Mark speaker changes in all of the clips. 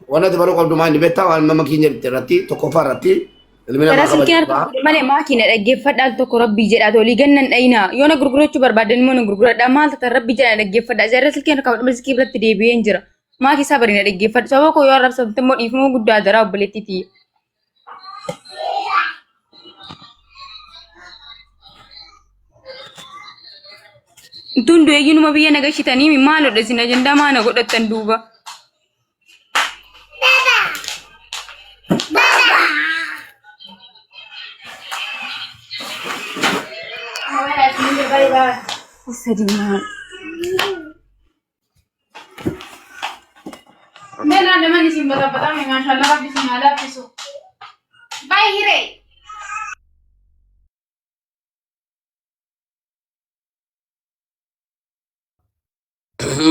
Speaker 1: وانا دبرو قبل ما نبتا وانا ما كيني ترتي تكوفا رتي المنا ما
Speaker 2: Tara
Speaker 1: قبل
Speaker 2: silkeen harka fuudhee malee maakina dhaggeeffadhaa tokko rabbii jedhaa tolii gannan dhayinaa yoo na gurgurachuu barbaadan immoo na gurguradhaa maal tatan rabbii jedhaa dhaggeeffadhaa jarra silkeen harka fuudhee silkii biratti deebi'een jira maakii isaa bariina dhaggeeffadha sababa koo yoo arrabsamte immoo dhiifama guddaa daraa obboleettiiti. Tun du'eeyyinuma biyya nagashitanii maalodha isin ajandaa maana godhattan duuba. Sedihnya.
Speaker 3: Nena ada mana sih bata-bata memang salah habis malah besok. Bye hire.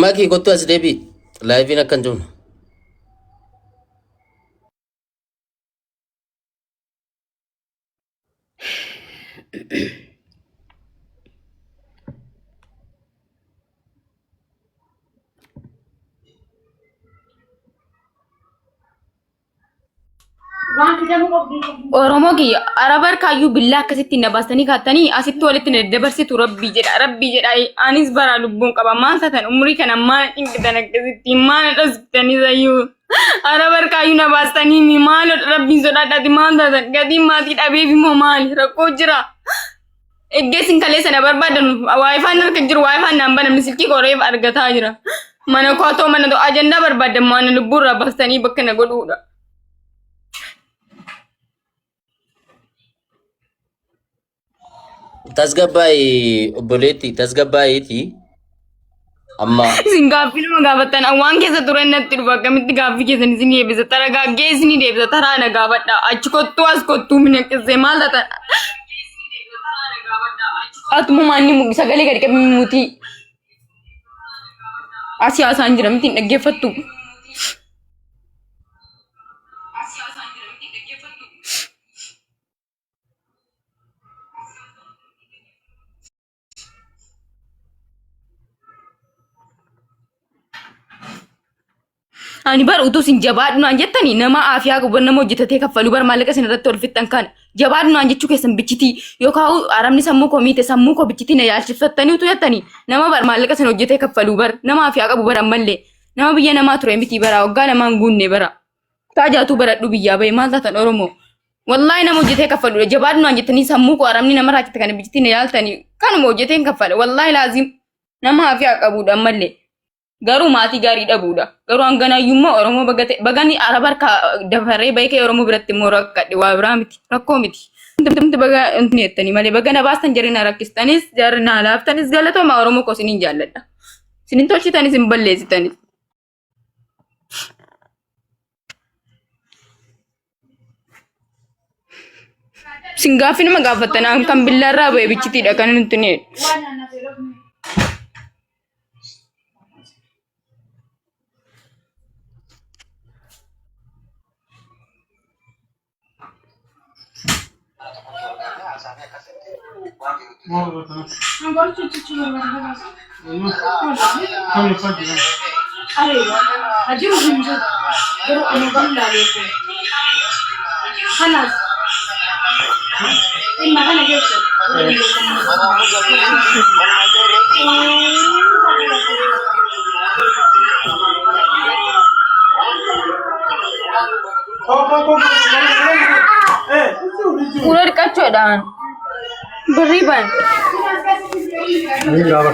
Speaker 4: Maki kottu as deebi laayiviin akkan jiru.
Speaker 2: Oromoo kiyya arabar kaayyuu billaa akkasitti na baastanii kaattanii asitti walitti na dabarsitu rabbii jedha anis bara lubbuun qaba maal taatan umrii kana maal dhingatan akkasitti maal dhasitanii sayyuu arabar kaayyuu na baastanii maal rabbiin sodaadhaati maal taatan gatiin maatii dhabeef immoo maali rakkoo jira eggeessin kalee sana barbaadan waayifaan harka jiru waayifaan naan banamni silkii koreef argataa jira mana kootoo mana to ajandaa barbaadan maana lubbuurraa baastanii bakka na godhuudha.
Speaker 4: Tasgabbaa'ii obboleetti tasgabbaa'eeti amma
Speaker 2: isin gaaffii nama gaafatan waan keessa turan natti dhufa akkamitti gaaffii keessan isin deebisa tara gaaggee isin deebisa taraa na gaafadha achi kottuu as kottuu minaqisee maal taatan atuma maanni sagalee gadi qabi mutii asii haasaan jira miti hin dhaggeeffattu. Ani bar utuu sin jabaadhunaan jettanii nama aafiyaa qabu nama hojjetatee kaffalu bar maallaqa sin irratti ol fixxan kan jabaadhunaan jechuu keessan bichitii yookaan aramni sammuu koo miite sammuu koo bichitii na yaalchifattanii utuu jettanii nama bar maallaqa sin hojjetee kaffalu bar nama aafiyaa qabu bar ammallee nama biyya namaa ture miti bara waggaa namaan guunne bara taajaatuu baradhu biyyaa bahe maal taatan Oromoo wallahi nama hojjetee kaffaludha jabaadhunaan jettanii sammuu koo aramni nama raachite kana bichitii na yaaltanii kanuma hojjeteen kaffala wallahi laazim nama aafiyaa qabudha ammallee. Garuu maatii gaarii dhabuudha. Garuu hanganayyummaa Oromoo bagani arabar dafaree baay'ee Oromoo biratti immoo rakkadhe waa biraa miti rakkoo miti. Wanti baga inni jettanii malee bagana baastan jarina rakkistanis jarina laaftanis galatooma Oromoo koo isiniin jaalladha. Isiniin tolchitanis hin balleessitanis. Singaafi nama gaafattan kan billaarraa bu'ee bichitiidha kan nuti ni.
Speaker 3: Agora cuci barang. Kamu pergi. Ayo, aja udah baru anu bangla itu. Hanas. Ini mana gitu?
Speaker 2: Udah dikacau dan beriban.
Speaker 1: Ini berapa?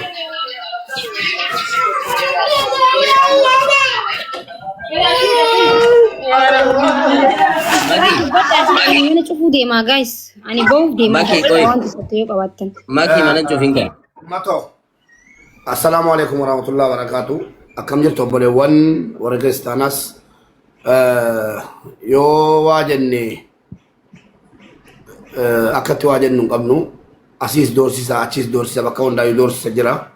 Speaker 5: Mana cufu deema guys. Ani bawuf deema.
Speaker 4: Maki koi. Maki mana cufin kan?
Speaker 1: Mato. Assalamualaikum warahmatullahi wabarakatuh. Akkam jirtu obboleewwan warra kiristaanaas yoo waa jenne akkatti waa jennu hin qabnu asiis doorsisa achiis doorsisa bakka hundaayyuu doorsisa jira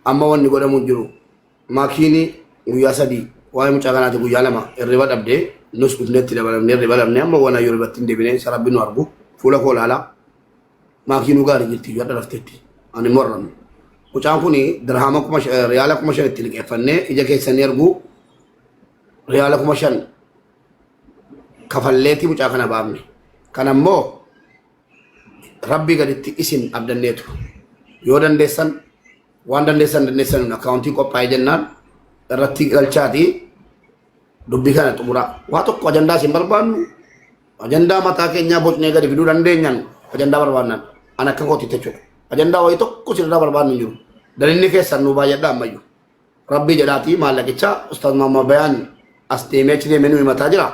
Speaker 1: amma wanni godhamu jiru maakiini guyyaa sadii waa'ee mucaa kanaati guyyaa lama hirriba dhabdee nus dhufneetti dabalamnee hirriba dhabnee amma waan ayyuu hirribatti hin deebinee isa rabbi nu argu fuula koo laalaa maakiinuu gaarii jirti iyyuu adda lafteetti ani morrannu mucaan kuni dirhama riyaala 5,000 itti liqeeffannee ija keessanii argu riyaalakuma 5 kafalleeti mucaa kana baafne kanammoo rabbii gaditti isin abdanneetu yoo dandeessan waan dandeessan akkaawuntii qophaa'ee jennaan irratti galchaati dubbii kana xumura waa tokko ajandaa isin barbaannu ajandaa mataa keenyaa bocnee gadi fiduu dandeenyan ajandaa barbaannan ana akka kootti jechuudha ajandaa wayii tokko sirraa barbaannu jiru dalinni keessan nu baay'adha ammayyu rabbii jedhaati maallaqicha ustaaz Maamma Bayaan as deemee achi deemee nu himataa jira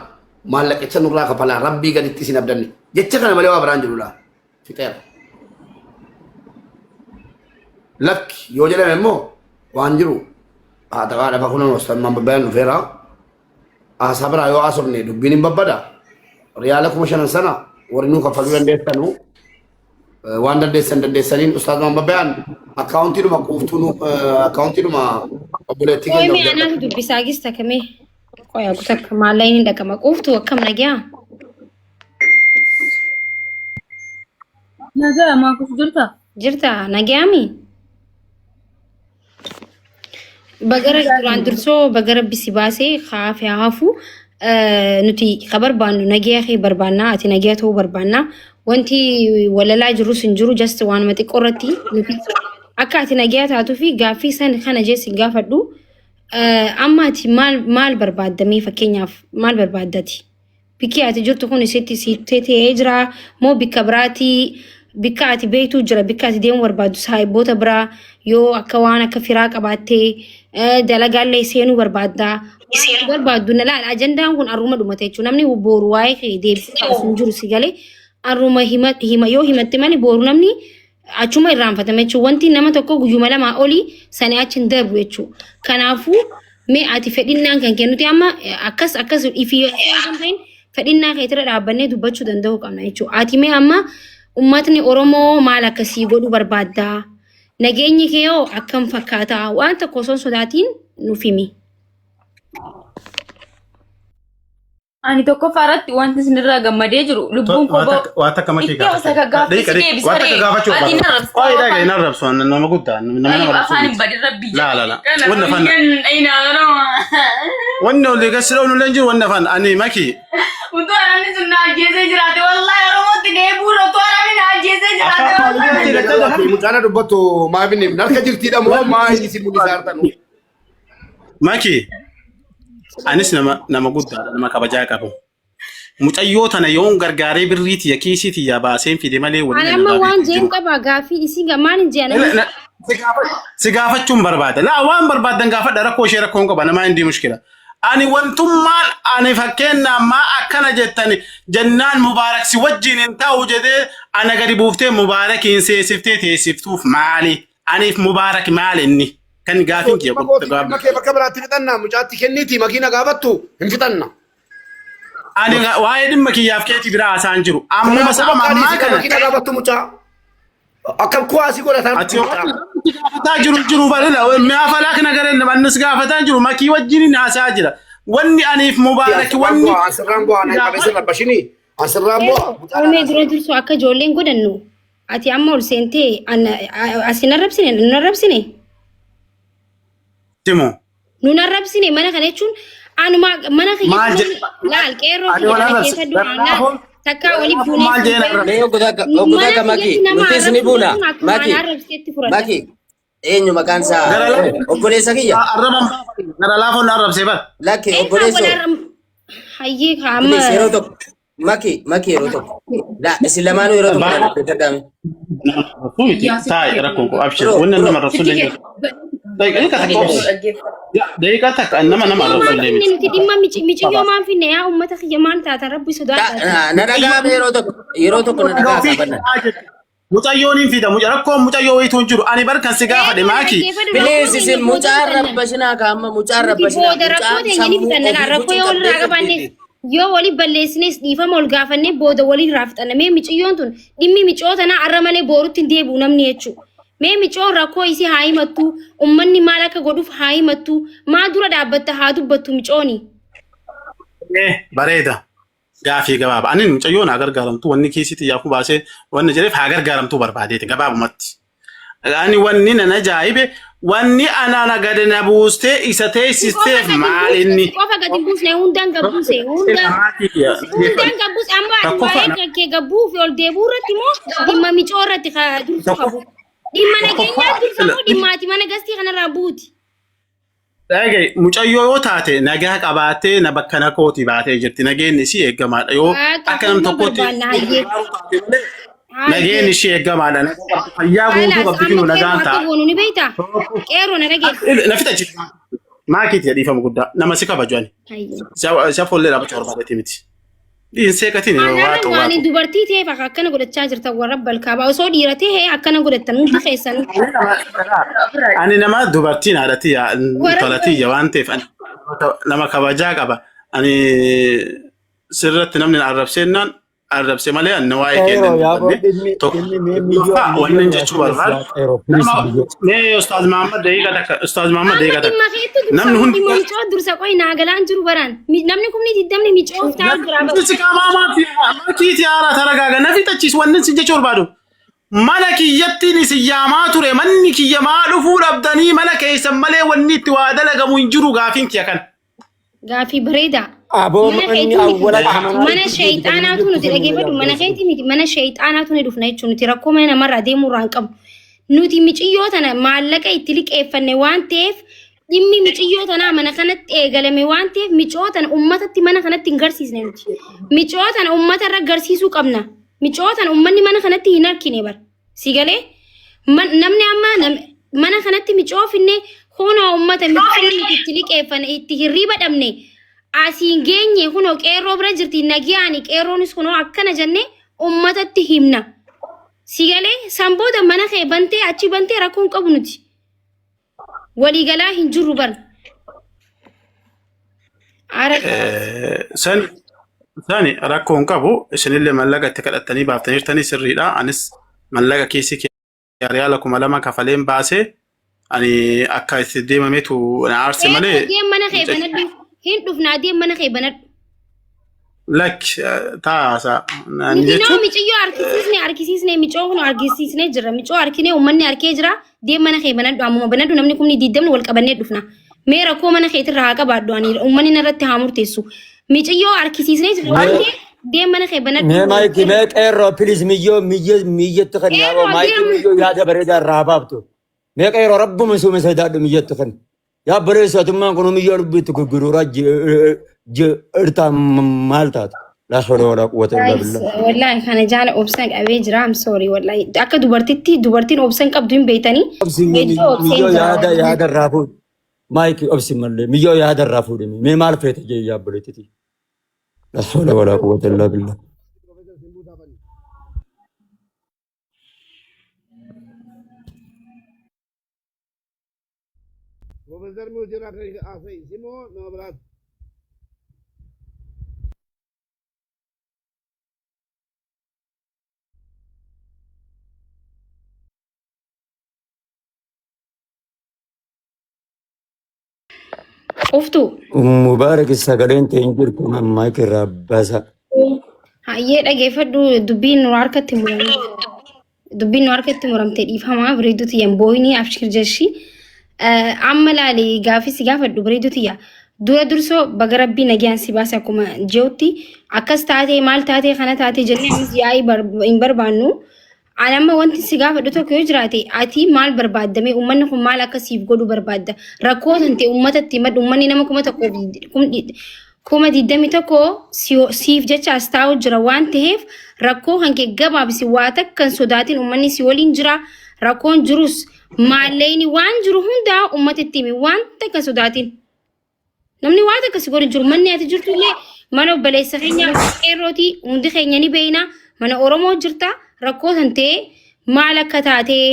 Speaker 1: maallaqicha nurraa kafalaa rabbii gaditti isin abdanne jecha kana malee waa biraan jirudha fixeera lakki yoo jedhame immoo waan jiru haadha lafa kunan ustaaz Maamma Bayaan dhufeera asabra yoo asofne dubbiin hin babbada riyaalakuma 5 sana warri nu kafaluu dandeessanu waan dandeessaniin ustaaz Maamma Bayaan akkaawuntiidhuma quuftuu akkaawuntiidhuma obboleettii
Speaker 5: Koy
Speaker 1: keenya
Speaker 5: mi anaatu dubbisaa gista kame. Koy aku takka maallayin hin dhaqama quuftu akkam nagaa.
Speaker 2: Nagaa maakuuf jirta?
Speaker 5: Jirta nagaami. Bagara duraan dursoo bagara bisi baasee haafee haafu nuti kabar baannu nagaa kee barbaannaa ati nagaa ta'uu barbaannaa wanti walalaa jiru sin jiru just waan mati qorratti nuti akka ati nagaa taatu fi gaaffii san kana jeessi gaafadhu amma ati maal barbaaddamee fakkeenyaaf maal barbaaddati bikki ati jirtu kun isitti siitee jira moo bikka biraatii bikka ati beektuu jira bikka ati deemu barbaaddu saayiboota biraa yoo akka waan akka firaa qabaattee dalagaallee seenuu barbaaddaa barbaaddu na laal ajandaan kun arruma dhumate jechuun namni booru waa'ee deebisee sun jiru si galee arruma yoo himatte malee booru namni achuma irraanfatame jechuun wanti nama tokko guyyuma lamaa olii sanii achi hin darbu jechuun kanaafuu mee ati fedhinnaan kan kennuti amma akkas ifii fedhinnaa keetira dhaabbannee dubbachuu danda'uu qabna jechuun ati mee amma ummatni Oromoo maal akkasii godhuu barbaaddaa nageenyi kee yoo akkam fakkaataa waan tokko osoo sodaatiin nuuf himi.
Speaker 2: Ani tokko faaratti wanti isinirraa gammadee jiru lubbuun koo
Speaker 6: waan takka makee
Speaker 2: gaafachuu
Speaker 6: nama guddaa wanni olii gasira olu jiru wanni afaan ani makii
Speaker 3: utuu anani sun ajjeesee jiraate wallahi oromootti deebuun utuu anani ajjeesee jiraate
Speaker 1: mucaana dubbattu maafini narka jirtiidha moo maa isin mul'isaartanu
Speaker 6: makii anis nama guddaadha nama kabajaa qabu mucayyoo tana yoon gargaaree birriiti ya kiisiiti ya baaseen fide malee
Speaker 5: waliin amma waan jeen qaba gaafii isin gamaan hin jeenan
Speaker 6: si gaafachuun barbaada laa waan barbaadan gaafadha rakkoo ishee rakkoon qaba namaa hindi mushkila ani wantummaan ani fakkeenya ammaa akkana jettani jannaan mubaarak si wajjin hin ta'u jedhee ana gadi buuftee mubaarakiin seesiftee teessiftuuf maali aniif mubaarak maali inni kan gaafin kiyya
Speaker 1: bakka biraatti fixannaa mucaatti kenniiti makiina gaafattu hin fixanna.
Speaker 6: Ani waa'ee dhimma kiyyaaf keetii biraa haasaan jiru. Amma sababa ammaa kana
Speaker 1: makiina gaafattu mucaa akkam kuwaasii godhataan.
Speaker 6: ati gaafataa jiru bal'ina mi'a falaa kana gareen namannis gaafataa jiru makii wajjin haasaa jira. Wanni aniif mubaarak wanni
Speaker 1: asirraan bu'aa na qabeessa rabbashini asirraan bu'aa.
Speaker 5: Oomee dura dursu akka ijoolleen godhannu ati amma ol seentee asin arrabsine
Speaker 6: Timo.
Speaker 5: Nun arrabsine mana kana jechuun anuma mana kiyya laal qeerroo keessa du'aana takka wali buunee
Speaker 4: maal jeena mee ogodaga maki nuti isini buuna maki eenyu maqaan isaa obboleessa kiyya
Speaker 6: gara laafoon arrabsee bar
Speaker 4: lakki obboleessa
Speaker 5: hayyee kaama
Speaker 4: yeroo tokko maki yeroo tokko la isin lamaanuu yeroo tokko dadame
Speaker 6: taa'e rakkoon ko abshir wannan nama rasulullah daqiiqaa takka nama rasulullah
Speaker 5: nuti dhimma miiciyyoo maan finne yaa ummata kiyya maan taata rabbi sodaata
Speaker 4: na dhagaame yeroo tokko na dhagaasa
Speaker 6: mucayyoon hin fida rakkoon mucayyoo wayitu hin jiru ani barkan si gaafadhe maaki
Speaker 4: binees isin mucaan rabbashinaa kaamma mucaan rabbashinaa
Speaker 5: booda rakkoo ta'e ni fitannaa rakkoo yoo walirraa qabaanne yoo wali balleessines dhiifama ol gaafannee booda walirraa fixanna mee miciyyoon tun dhimmi micoo tanaa arra malee boorutti hin deebi'u namni jechuudha. Mee micoo rakkoo isii haa himattu ummanni maal akka godhuuf haa himattu maa dura dhaabbatta haa dubbattu micooni.
Speaker 6: Bareeda gaafii gabaaba ani mucayyoon haa gargaaramtu wanni kiisitti yaafuu baasee wanni jedheef haa gargaaramtuu barbaadeeti gabaabumatti ani wanni na jaayibe wanni ana gadi na buuste isa teessisteef maal inni
Speaker 5: qofa gadi buusne hundaan gabbuse hundaan gabbus amma waa'ee kee gabbuuf ol deebuu irratti moo dhimma micoo irratti dursu qabu dhimma nageenyaa dursa moo dhimmaati mana gastii kanarraa buuti.
Speaker 6: Dhagay mucayyoo yoo taate nagaa qabaattee na bakka na kooti baatee jirti nageenni si eeggamaadha yoo akka nam tokkotti nageenni si eeggamaadha fayyaa guutuu qabdi kinu nagaan ta'a.
Speaker 5: Ni beektaa qeeroo na dhageessa.
Speaker 6: Na fita jirti maakiiti dhiifama guddaa nama si kabaju ani. Isa follee dhaabachuu barbaadatti miti. Dhiinsee katiin waa ta'u
Speaker 5: waan dubartii ta'eef akkana godhachaa jirta warra balkaabaa osoo dhiira ta'e akkana godhattan hundi keessan.
Speaker 6: Ani nama dubartiin haadhatii tolatii waan ta'eef nama kabajaa qaba. Ani sirratti namni arrabseennaan arrabse malee anna waa'ee kennan wannan jechuu barbaadu. Mee Ustaaz Muhammad deegaa takka. Namni hundi
Speaker 5: micoo dursa qoy naagalaan jiru baraan namni kumni diddamni micoo ta'aa jira.
Speaker 6: Si maatii haaraa taragaaga na fixachiis wannan si jechuu barbaadu. Mana kiyyattiin isin yaamaa ture manni kiyya maa dhufuu dhabdanii mana keessan malee wanni itti waa dalagamu hin jiru gaafiin kiyya kan.
Speaker 5: Gaafii bareedaa. Mana shayxaanaatu nuti dhageeffadhu mana keetii miti mana shayxaanaatu ni dhufna jechuun nuti rakkoo mana namarraa deemuu irraa hin qabnu. Nuti miiciyyoo tana maallaqa itti liqeeffanne waan ta'eef dhimmi miiciyyoo tanaa mana kanatti eegalame waan ta'eef miicoo tana uummatatti mana kanatti hin garsiisne nuti. Miicoo tana uummata irra garsiisuu qabna. Miicoo tana uummanni mana kanatti hin harkine bara. Si galee namni amma mana kanatti miicoo finne hunoo uummata miicoo itti liqeeffanne itti hirriba dhabne. Asiin geenye kunoo qeerroo bira jirti nagiyaani qeerroonis kunoo akkana jenne uummatatti himna. Si galee sanbooda mana kee bantee achi bantee rakkoon qabu nuti. Waliigalaa hin jirru bara.
Speaker 6: Sani rakkoon qabu isinillee mallaqa itti kadhattanii baaftanii jirtanii sirriidha. Anis mallaqa keessi riyaala 2,000 kafaleen baasee ani akka itti deemameetu na aarse malee.
Speaker 5: Mana kee banadhu. Hin dhufnaa deem mana kee banadhu.
Speaker 6: Lak taasa.
Speaker 5: Noo miiciyyoo argisiisne miicoo kun argisiisne jira miicoo argine uummanni arkee jira deem mana kee banadhu ammuma banadhu namni kumni diddamni wal qabannee dhufna. Mee rakkoo mana keetirraa haa qabaadhu ani uummanni narratti haa murteessu. Miiciyyoo argisiisne jira waan ta'eef deem mana kee banadhu.
Speaker 7: Mee maayikii mee qeerroo piliis miyyatti kan yaaboo maayikii miyyoo yaada bareedaa irraa baabtu. Mee qeerroo rabbuma suume saydaadhu miyyatti kan. Ya beres atuman kono miyar bitu kugurura irta maltat la hawla wala quwwata illa billah
Speaker 5: wallahi kana jala obsan qabe jira I'm sorry wallahi akka dubartiin obsan qabdu hin beetani
Speaker 7: miyo yaada rafu mike obsi malle miyo yaada rafu me mal fete je ya beletiti la hawla wala quwwata illa billah
Speaker 1: Profesor Mujira kaya asay simo no brad.
Speaker 5: Uftu.
Speaker 7: Mubarak sagaleen teenjir kuma maayik rabbasa.
Speaker 5: Hayyee dhageeffadhu dubbiin nu harkatti muramtee dhiifamaa bareeduuti yan booyinii abshir jeshi. Amma laali gaafisi gaafadhu bareeduuti yaa. Dura dursoo baga rabbii nagayaan si baase akkuma jeetti akkas taatee maal taatee kana taatee jennee amis yaa'ii hin barbaannu. Anamma wanti si gaafadhu tokko yoo jiraate ati maal barbaaddame uummanni kun maal akkasiif godhu barbaadda rakkoo tante uummatatti maddu uummanni nama kuma 21 siif jecha as taa'u jira waan ta'eef rakkoo hanqee gabaabsi waa takkan sodaatiin uummanni si waliin jira rakkoon jirus maalleeyni waan jiru hundaa uummatatti himi waan takkan sodaatiin namni waa takka si godhu jiru manni ati jirtu illee mana obboleessa keenya qeerrooti hundi keenya ni beeyna mana Oromoo jirta rakkoo tante maal akka taatee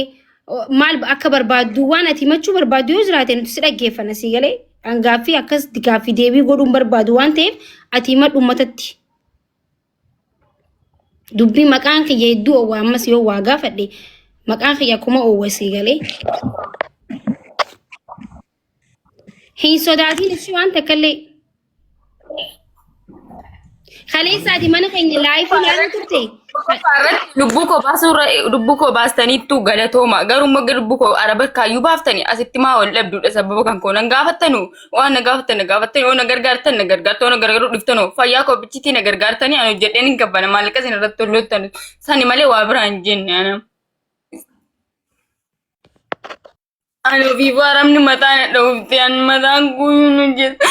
Speaker 5: maal akka barbaaddu waan ati machuu barbaaddu yoo jiraate nuti si dhaggeeffanna si galee angaaffii akkas gaaffii deebii godhuun barbaadu waan ta'eef ati madhu uummatatti dubbii maqaan kiyya hedduu oowwa ammas yoo waa gaafadhe maqaan kiyya akkuma oowwa si galee hin sodaatiin isi waan takkallee خليساتي ما نخين لايف ولا تبتي
Speaker 2: Lubbuu koo baastaniittu galatooma garuu maga lubbuu koo araba kaayyuu baaftanii asitti maa wal dhabduudha sababa kan koo nan gaafattanu waan na gaafattani oo na gargaartan na gargaartan oo na gargaaruu dhiftanu fayyaa koo bichitii na gargaartanii ani jedheen hin gabbana maallaqa isin irratti tollottanu sani malee waa biraan jenne ani ofii baaramni mataan dhawufte an mataan guyyuu nu jedha.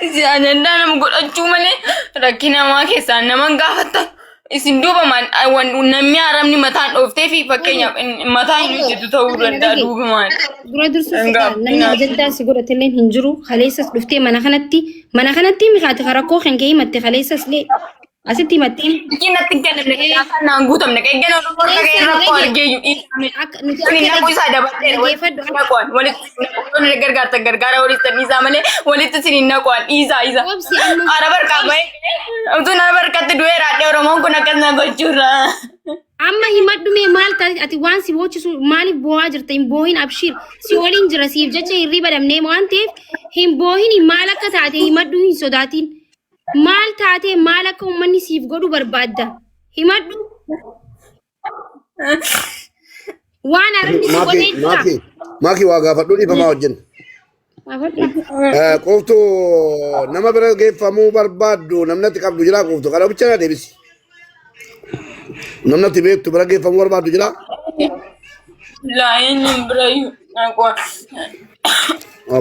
Speaker 2: Jangan nama godhachuu malee rakkina namaa keessaa nama gaafatan isin duuba namni haramni mataan dhooftee fi fakkeenyaaf mataa hin hojjetu ta'uu danda'a duuba maal.
Speaker 5: Dura dursuuf namni ajandaa si godhatellee hin jiru kaleessas dhuftee mana kanatti mikaati rakkoo kan kee himatte kaleessas lee asitti himattee.
Speaker 2: Natti hin kennamne kan naan guutamne qeggeen ol rakkoo argeeyyu naquu isaa dabalatee walitti gargaartan gargaara walitti isaa malee walitti isin naqaan isaa. Ara barqaa bahe utuu nama barqatti du'ee raadhee Oromoon kun akkasuma gochuurra.
Speaker 5: Amma himadhume maal taate ati waan si boochisu maaliif boohaa jirta hin boohin abshir si waliin jira siif jecha hirriba dhabnee waan ta'eef hin boohin maal akka taate himadhu hin sodaatin. Maal taate maal akka uummanni siif godhu barbaadda himadhu waan arabni si godhee jira.
Speaker 1: Maaki waa gaafadhu dhiifamaa wajjin. Qoftu nama bira geeffamuu barbaaddu namnatti qabdu jira qoftu kana bicha na deebisi. Namnatti beektu bira geeffamuu barbaaddu jira.
Speaker 2: Laayin hin birayyuu naqaan.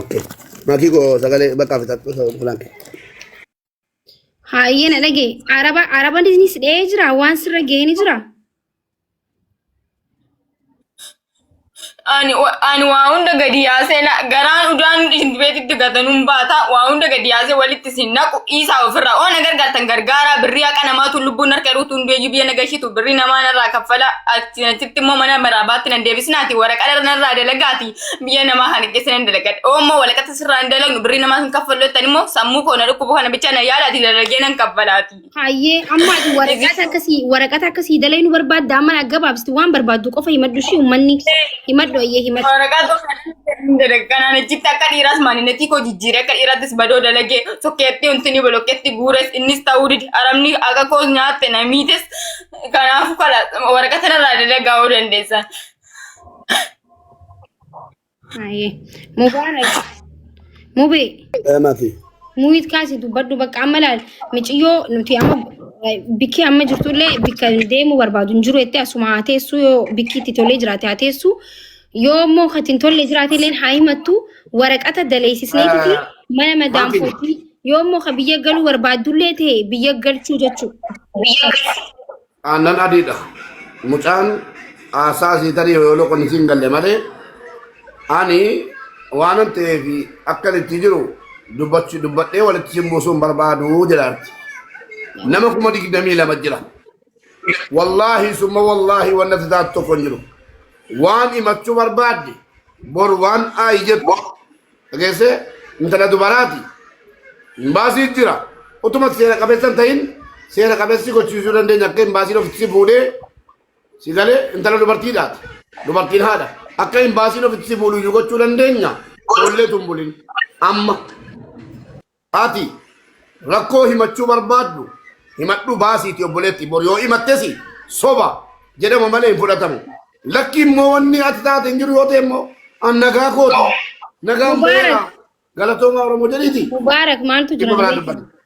Speaker 1: Okay. Maaki koo sagalee bakka fitatu fulanke.
Speaker 5: Hayyena dhage araba ni sidhee jira waan sirra ga'ee ni jira.
Speaker 2: Ani waa hunda gadi yaasee garaan udaan beetitti gatanuun baata waa hunda gadi yaasee walitti sin naqu isaa ofirraa oo na gargaartan gargaara birrii haqa namaatu lubbuun harka ruutu hundeeyyuu biyya nagashitu birrii namaa narraa kaffala achitti immoo mana maraabaatti nan deebisnaati waraqaa narraa dalagaati biyya namaa hanqise nan dalagadha oo immoo walaqata sirraa hin dalagnu birrii namaa hin kaffalloottan immoo sammuu koo na dhukkubu kana bicha na yaalaati dalagee nan kaffalaati.
Speaker 5: Hayyee amma ati waraqata akkasii dalee nu barbaadda amma na gabaabsitu waan barbaaddu qofa himadhu shi uummanni himadhu ayyee himadhu.
Speaker 2: Waraqaa tokko kanaan achitti akka dhiiraas maaninnetii koo jijjiiree akka dhiiraattis badoo dalagee sokkeetti wanti ni bolokkeetti guures innis ta'uu didi aramni akka koos nyaatte na miites kanaafu kala waraqaa sanarraa dalagaa oo dandeessan.
Speaker 5: Hayyee Mubaarak Mubee.
Speaker 1: Maaki.
Speaker 5: Muuyit kaasi dubbadhu bakka amma laal miiciyyoo nuti amma bikki amma jirtullee bikka deemu barbaadu hin jiru jettee asuma haa teessu yoo bikki itti tolee jiraate haa teessu yoo immoo katiin tolee jiraate illee haa himattu waraqata daleessisneetii mana madaanfootii yoo immoo ka biyya galuu barbaaddullee ta'e biyya galchuu jechuudha.
Speaker 1: Aannan adiidha. Mucaan haasaa asii tarii yoo loqonni siin galle malee ani waanan ta'eef akkan itti jiru dubbadhee walitti simbuusuun barbaadu jedhaarti. Nama 22 jira. Wallaahi summa wallaahi waan natti taatu tokko hin jiru. Waan himachuu barbaadde bor waan aayi jettu dhageessee intala dubaraati. Imbaasii jira. Utuma seera qabeessan ta'in seera qabeessi gochiisuu dandeenya akka imbaasiin ofitti fuudhee si galee intala dubartiidhaati. Dubartiin haadha. Akka imbaasiin ofitti fuudhuu gochuu dandeenya. Ollee tumbulin. Amma ati rakkoo himachuu barbaaddu himadhu baasiiti obboleetti bor yoo himattesi soba jedhama malee hin fudhatamu. Lakki immoo wanni ati taate hin jiru yoo ta'e immoo an nagaa kooti nagaan beera galatooma Oromoo jedhiiti.
Speaker 5: Mubaarak maaltu jira?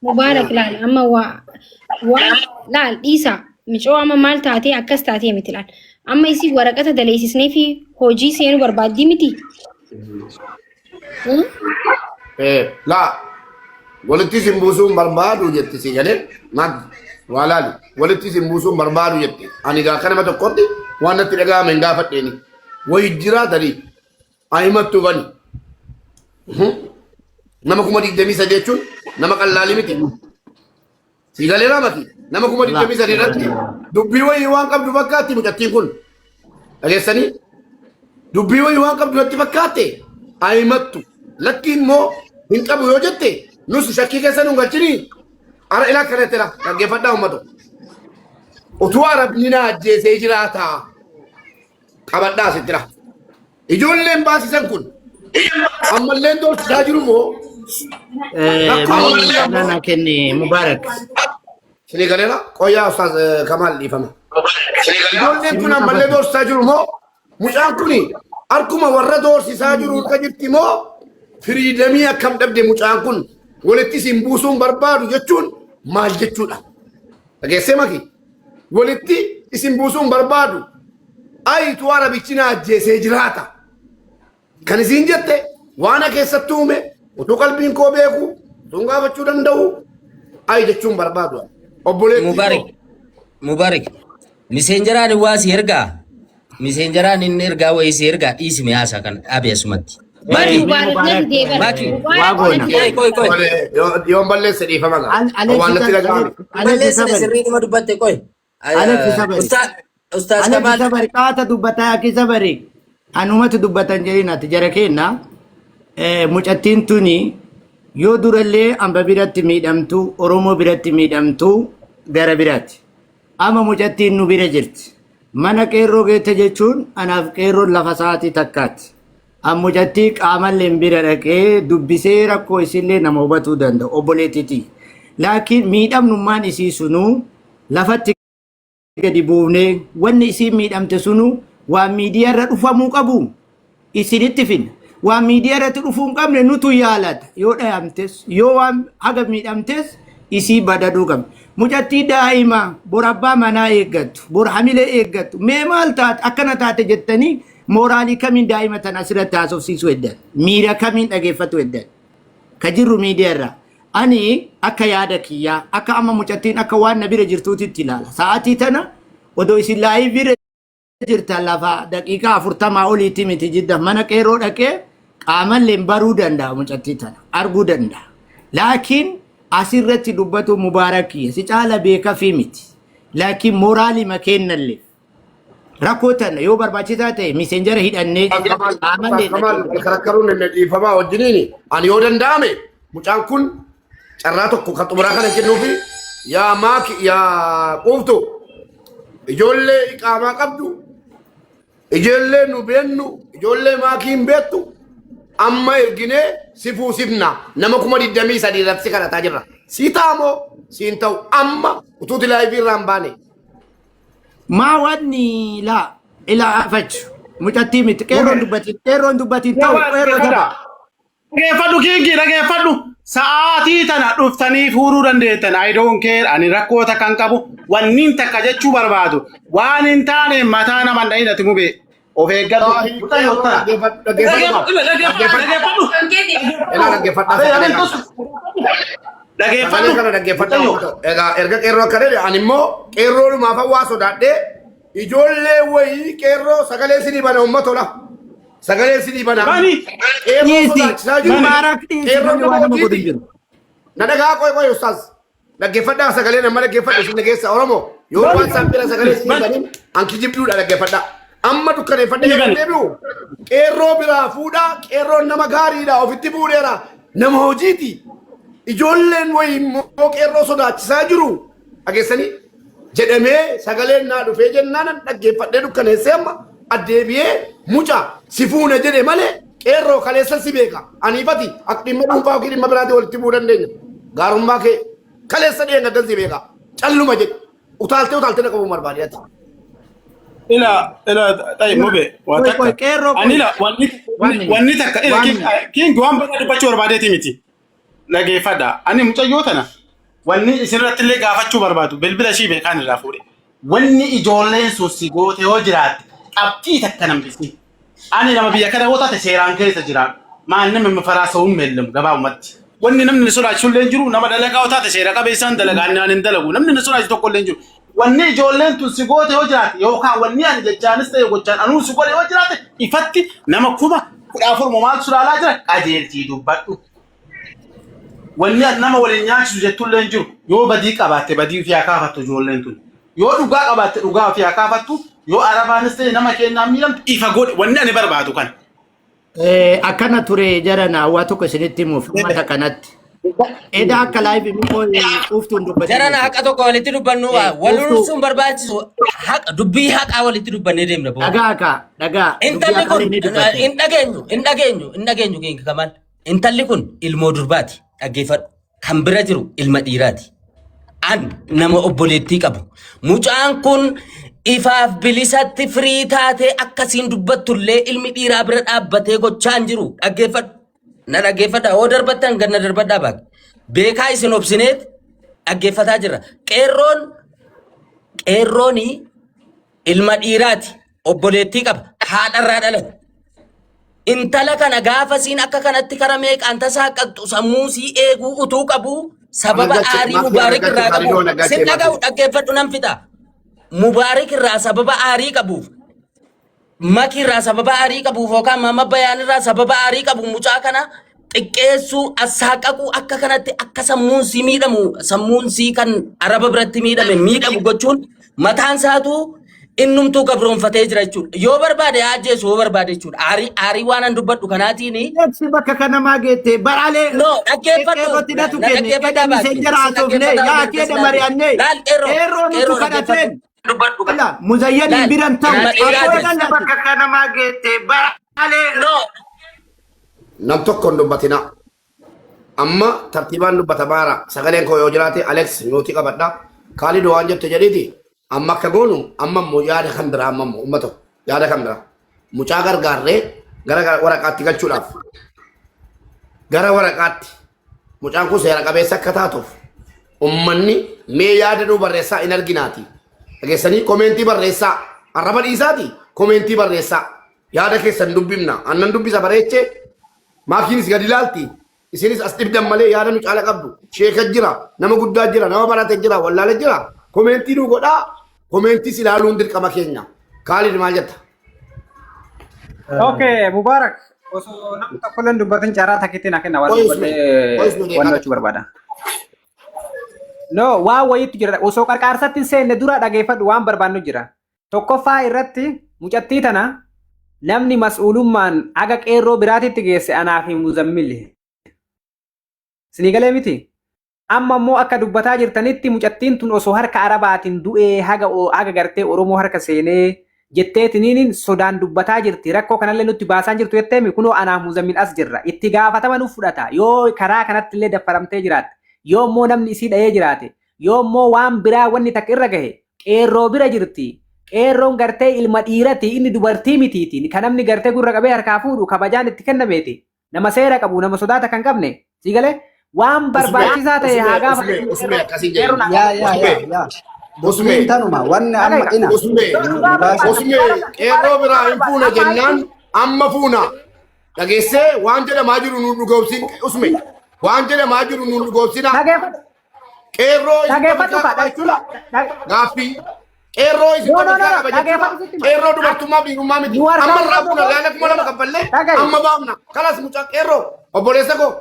Speaker 5: Mubaarak laal amma waa laal dhiisa micoo amma maal taatee akkas taatee miti laal amma isii waraqata daleessisnee fi hojii seenuu barbaaddii miti.
Speaker 1: Laa walitti simbuusuun barbaadu jetti si jedhee maal waa laali walitti simbuusuun barbaadu jetti ani gaa kanama tokkotti waan natti dhaga'ame hin gaafadheeni wayi jiraa tarii himattu bani nama 23 jechuun nama qallaalii miti si galee raamati nama 23 irratti dubbii wayii waan qabdu fakkaatti mucattiin kun dhageessanii dubbii wayii waan qabdu natti fakkaatte himattu lakki immoo hin qabu yoo jette nus shakkii keessa nu galchini ara ilaa kanatti la dhaggeeffadhaa uummato utuu arabni na ajjeesee jiraata qabadhaa asitti la ijoolleen baasisan kun أما اللي دور تاجروا مو
Speaker 8: أنا كني مبارك
Speaker 1: شنو قال لنا قويا أستاذ كمال يفهم دول نتون أما اللي دور تاجروا مو مش أنكوني أركم ورا دور تاجروا كجبتي مو فريدمية كم تبدي مش أنكون ولتي سيمبوسون بربارو جتون مال جتون أجي سماكي ولتي سيمبوسون بربارو أي توارا بيتنا جيسي جراتا كان زينجته وانا كيستومه وتو قلبين كو بيكو تونغا بچو دندو أي جتون بربادو
Speaker 4: مبارك مسنجران واس يرجع مسنجران نرجع ويس يرجع اسمي آسا كان أبي اسمتي باكي كوي
Speaker 1: يوم بالله سري فما وانا تلاقي
Speaker 4: بالله سري ما دبته كوي أستاذ كمال
Speaker 8: سبري كاتا دبتا كي سبري أنوما تدبتا جرينا تجركينا مجتين توني yoo durallee amba biratti miidhamtu oromoo biratti miidhamtu gara biratti ama mucattiin nu bira jirti mana qeerroo geette jechuun anaaf qeerroon lafa sa'aatii takkaatti am mucattii qaamallee bira dhaqee dubbisee rakkoo isillee nama hubatuu danda'u obboleettiiti laakiin miidhamnummaan isii sunuu lafatti gadi buufnee wanni isii miidhamte sunuu waan miidiyaa irra dhufamuu qabu isinitti finna waan miidiyaa irratti dhufuu hin qabne nutu yaalata yoo dhayamtes yoo waan haga miidhamtes isii badaduu qabne mucattii daa'ima bor abbaa manaa eeggattu bor hamilee eeggattu mee maal taate akkana taate jettanii mooraalii kamiin daa'ima tan asirratti haasofsiisuu heddan miira kamiin dhageeffatu heddan ka jirru miidiyaa irraa ani akka yaada kiyyaa akka amma mucattiin akka waan na bira jirtuutitti ilaala sa'aatii tana odoo isin laayii bira jirtan lafa daqiiqaa 40 oliitti miti jidda mana qeerroo dhaqee qaamallee baruu danda'a mucattii tana arguu danda'a laakiin asirratti dubbatu mubaarakiyya si caala beeka fi miti laakiin mooraalii makeennalle rakkoo tana yoo barbaachisaa ta'e messenjera hidhannee qaamallee
Speaker 1: karakkaruun inni dhiifamaa wajjiniini ani yoo danda'ame mucaan kun carraa tokko kan xumuraa kana kennuufi yaa maaki yaa quuftu ijoollee iqaamaa qabdu ijoollee nu beennu ijoollee maakii hin beektu amma ergine sifuu sifna nama 23 irratti kadhataa jirra si taamoo siin ta'u amma utuuti laayivii irraan baane
Speaker 8: maa wanni laa ilaa afachu mucattii miti qeerroon dubbatiin ta'u qeerroo tapha
Speaker 6: dhageeffadhu kiingi dhageeffadhu sa'aatii tana dhuftanii fuudhuu dandeettan I don't care ani rakkoota kan qabu wanniin takka jechuu barbaadu waan hin taane mataa nama hin dhahidhati mubee of eeggatu
Speaker 1: dhageeffadhu erga qeerroo akka dheede ani immoo qeerroodhumaaf hawaa sodaadhee ijoollee wayii qeerroo sagalee sidii bana ummatola sagalee sidii bana qeerroo sodaachisaa jiru na dhagaa qoy ustaaz dhaggeeffadhaa sagalee nama dhaggeeffadhu isin dhageessa oromoo yoo waan saampira sagalee sidii baniin anki jibduudha dhaggeeffadhaa amma dukkaneeffadhee deebi'u qeerroo biraa fuudhaa qeerroon nama gaariidha ofitti fuudheera nama hojiiti ijoolleen wayii immoo qeerroo sodaachisaa jiru dhageessanii jedhamee sagaleen naa dhufee jennaan dhaggeeffadhee dukkaneessee amma addeebi'ee muca si fuuna jedhe malee qeerroo kaleessa si beeka aniifati akka dhimma dhuunfaa yookiin dhimma biraatti walitti bu'uu dandeenya gaarummaa kee kaleessa dhiyeen addan si beeka calluma jedhe utaaltee na qabuu barbaadiyati.
Speaker 6: ila tayi mube wataka anila wanni takka ila king waan bada dubbachuu barbaadeeti miti dhageeffadha ani mucayyoo tana wanni isinirratti illee gaafachuu barbaadu bilbila ishii beekaan irraa fuudhe wanni ijoolleen sun si goote yoo jiraatte qabxii takka nambisi ani nama biyya kana yoo taate seeraan keessa jiraadhu maanni mimfaraa sa'uun meellamu gabaa ummatti wanni namni sodaachuu illee jiru nama dalagaa yoo taate seera qabeessaan dalagaan hin dalagu namni sodaachu tokko illee jiru wanni ijoolleen tun si goote yoo jiraate yookaan wanni ani jechaanis ta'e gochaan anuun si godhe yoo jiraate ifatti nama 14 maal suraalaa jira qajeeltii dubbadhu wanni nama waliin nyaachisu jettullee hin jiru yoo badii qabaatte badii fi akaafattu ijoolleen tun yoo dhugaa qabaatte dhugaa fi akaafattu yoo arabaanis ta'e nama kennaa miidhamtu ifa godhe wanni ani barbaadu kan
Speaker 8: akkana ture jarana waa tokko isinitti himuuf uummata kanatti Eda akka live immoo uftuun dubbatan.
Speaker 4: Jarana haqa tokko walitti dubbannu walun sun barbaachisu haqa dubbii haqa walitti dubbannee deemna boo.
Speaker 8: Dhagaa.
Speaker 4: Intalli kun hin dhageenyu keenya kamal. Intalli kun ilmoo durbaati dhaggeeffadhu kan bira jiru ilma dhiiraati. An nama obboleettii qabu. Mucaan kun ifaaf bilisatti firii taatee akkasiin dubbattullee ilmi dhiiraa bira dhaabbatee gochaan jiru dhaggeeffadhu. Na dhaggeeffadha oo darbattan ganna darbadhaa baak. Beekaa isin obsineet dhaggeeffataa jirra. Qeerrooni ilma dhiiraati obboleettii qaba haadharraa dhalate. Intala kana gaafa siin akka kanatti kara meeqaan tasaa qabdu sammuu sii eeguu utuu qabu sababa aarii mubaarik irraa qabu. Sin dhaga'u dhaggeeffadhu nan fixa. Mubaarik irraa sababa aarii qabuuf. Maki irraa sababa aarii qabuuf yookaan mama bayaan irraa sababa aarii qabu mucaa kana xiqqeessuu assaaqaquu akka kanatti akka sammuun sii miidhamu sammuun sii kan araba biratti miidhame miidhamu gochuun mataan isaatu innumtuu gabroonfatee jira jechuudha. Yoo barbaade ajjeesu yoo barbaade jechuudha. Aarii waan an dubbadhu kanaatiin.
Speaker 8: Eebsi bakka kana maa geette baraalee.
Speaker 4: No dhaggeeffadhu.
Speaker 8: Dhaggeeffadhaa baate. Yaa keeda mari'annee. Qeerroo nutu kadhateen. Muzayyanii biran ta'u. Bakka kana maa geette baraalee.
Speaker 1: Nam tokko hin dubbatina. Amma tartiibaan dubbata baara sagaleen koo yoo jiraate Alex nuti qabadha. Kaalid waan jette jedhiiti. Amma akka goonu amma immoo yaada kan biraa amma immoo uummata yaada kan biraa. Mucaa gargaarree gara waraqaatti galchuudhaaf. Gara waraqaatti mucaan kun seera qabeessa akka taatuuf uummanni mee yaada nuu barreessaa hin arginaati. Dhageessanii koomentii barreessaa. Arraba dhiisaati koomentii barreessaa. Yaada keessan dubbifna. Annan dubbisa bareechee maakiinis gadi ilaalti. Isinis as dhibdan malee yaada nu caala qabdu. Sheeka jira, nama guddaa jira, nama barate jira, wallaale jira. Komentii nu godhaa. Komentii ilaaluun dirqama keenya. Kaalid maal jetta?
Speaker 9: Okay, Mubarak. Osoo namni tokko illee dubbatin carraa takkitti na kenna waan gochuu barbaada. No, waa wayiitu jira. Osoo qarqaarsatti hin seenne dura dhageeffadhu waan barbaannu jira. Tokkoffaa irratti mucattii tana namni mas'uulummaan aga qeerroo biraatitti geesse anaa fi Muzammil. Sinii galee miti? Amma immoo akka dubbataa jirtanitti mucattiin tun osoo harka Arabaatiin du'ee haga gartee Oromoo harka seenee jetteetiniin sodaan dubbataa jirti. Rakkoo kanallee nutti baasaa jirtu jetteemi kunoo anaaf Muzammil as jirra. Itti gaafatama nuuf fudhata. Yoo karaa kanatti illee daffaramtee jiraatte. Yoo immoo namni isii dha'ee jiraate. Yoo immoo waan biraa wanni takka irra gahe qeerroo bira jirti. Qeerroon gartee ilma dhiirati inni dubartii mitiitiin kan namni gartee gurra qabee harkaa fuudhu kabajaan itti kennameeti. Nama seera qabu nama sodaata kan qabne. Siigalee waan barbaachisaa ta'e haa gaafatu.
Speaker 10: Usmee tanuma wanni amma ina.
Speaker 1: Usmee qeerroo biraa hin fuuna jennaan amma fuuna. Dhageessee waan jedhamaa jiru nu dhugoomsin Usmee. Waan jedhamaa jiru nu dhugoomsina. Qeerroo gaaffii. Qeerroo isin qeerroo dubartummaa biirummaa miti. Amma irraa fuuna laala kuma lama kaffallee amma baafna. Kalas mucaa qeerroo obboleessa koo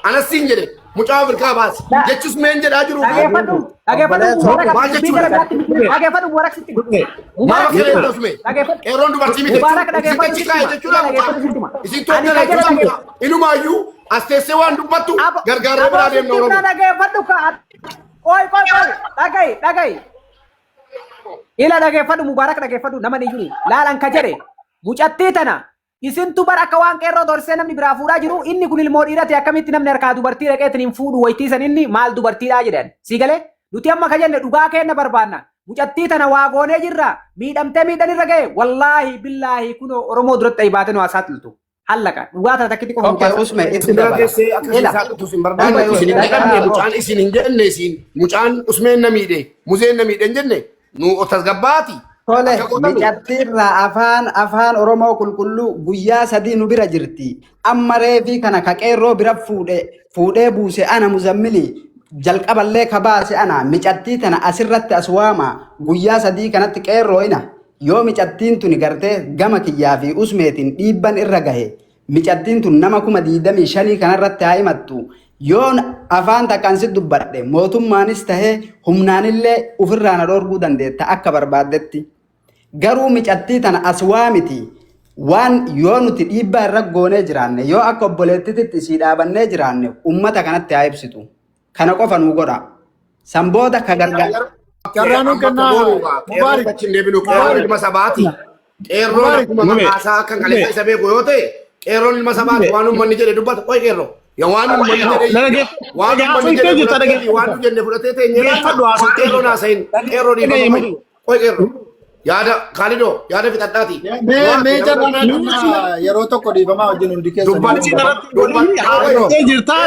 Speaker 1: anasiin jedhe. Mucaa Afrikaa baase. Jechus meen jedhaa jiru. Qeerroon dubartii miti. Isin kaa'e jechuudha. Isin tooftaa jechuudha. Inumaayyuu as teessee waan dubbattu gargaaree biraa deemna Oromoo.
Speaker 9: Dhaga'i. Ila dhageeffadhu Mubaarak dhageeffadhu nama ni jiru. Laalan ka jedhe mucattii tana. Isintu bara akka waan qeerroo dorsee namni biraa fuudhaa jiru inni kun ilmoo dhiirati akkamitti namni harkaa dubartii dhaqeetiin hin fuudhu waytiisan inni maal dubartiidhaa jedhan sii galee nuti amma ka jenne dhugaa kenna barbaanna mucattii tana waa goonee jirra miidhamtee miidhanirra ga'e wallaahi billaahi kunoo Oromoo duratti dhaybaatee nu haasaa tiltu hallaqa dhugaa tana takkitti qofa
Speaker 1: mucaan isin hin jenne isin mucaan Usmeen na miidhe Muzeen na miidhe hin jenne nu tasgabbaati.
Speaker 10: Tole miicattiirraa afaan Oromoo qulqulluu guyyaa 3 nu bira jirti. Amma reefi kana ka qeerroo bira fuudhee buuse ana Muzammili jalqaballee ka baase ana miicattii tana asirratti as waama guyyaa 3 kanatti qeerroo ina yoo miicattiin tuni gartee gama kiyyaa fi Usmeetiin dhiibban irra gahe miicattiin tun nama 25 kanarratti haa himattu. Yoon afaan takkaan si dubbadhe mootummaanis tahee humnaanillee ofirraa na dhorkuu dandeetta akka barbaaddetti. Garuu miicattii tana as waamiti waan yoo nuti dhiibbaa irra goonee jiraanne yoo akka obboleettiitti isii dhaabannee jiraanne ummata kanatti haa ibsitu. Kana qofa nu godha. Sanbooda ka gargaara.
Speaker 1: Carraanuu kennaa Mubaarak achi deebinu qeerroon ilma sabaati. Qeerroon akkuma maqaasaa kan kaleessa isa beeku yoo ta'e qeerroon ilma sabaati waan uummanni jedhe dubbata qoy qeerroo. Yaa waan uummanni jedhe waan uummanni jedhe waan nu jenne fudhatee teenyee qeerroon haasayin qeerroo dhiifama qoy qeerroo. Yaada Khalidoo yaada fixadhaati.
Speaker 11: Mee carraan yeroo tokko dhiifamaa wajjin hundi keessa.
Speaker 6: Dubbatii jirtaa.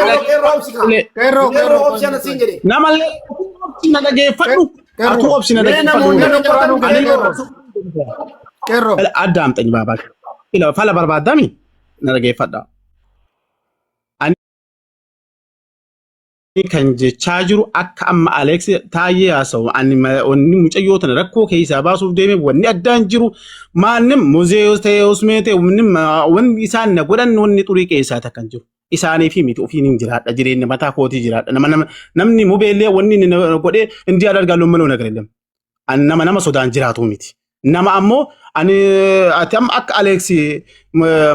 Speaker 1: Qeerroo obsina siin jedhe.
Speaker 6: Namallee obsina dhageeffadhu. Atuu obsina dhageeffadhu.
Speaker 11: Qeerroo.
Speaker 6: Addaam xanyi baabaa. Fala barbaadami na dhageeffadha. Kan jechaa jiru akka amma Alex taayee haasa'u ani wanni mucayyoo tana rakkoo keessaa baasuuf deeme wanni addaan jiru maannim muzeeyos ta'ee osmee ta'e wanni isaan na godhan wanni xurii keessaa takkan jiru isaanii fi miti ofiin hin jiraadha jireenya mataa kootii jiraadha namni mubeellee wanni inni godhee indi adargaa lommaloo nagareellam nama sodaan jiraatu miti nama ammoo ani ati amma akka Alex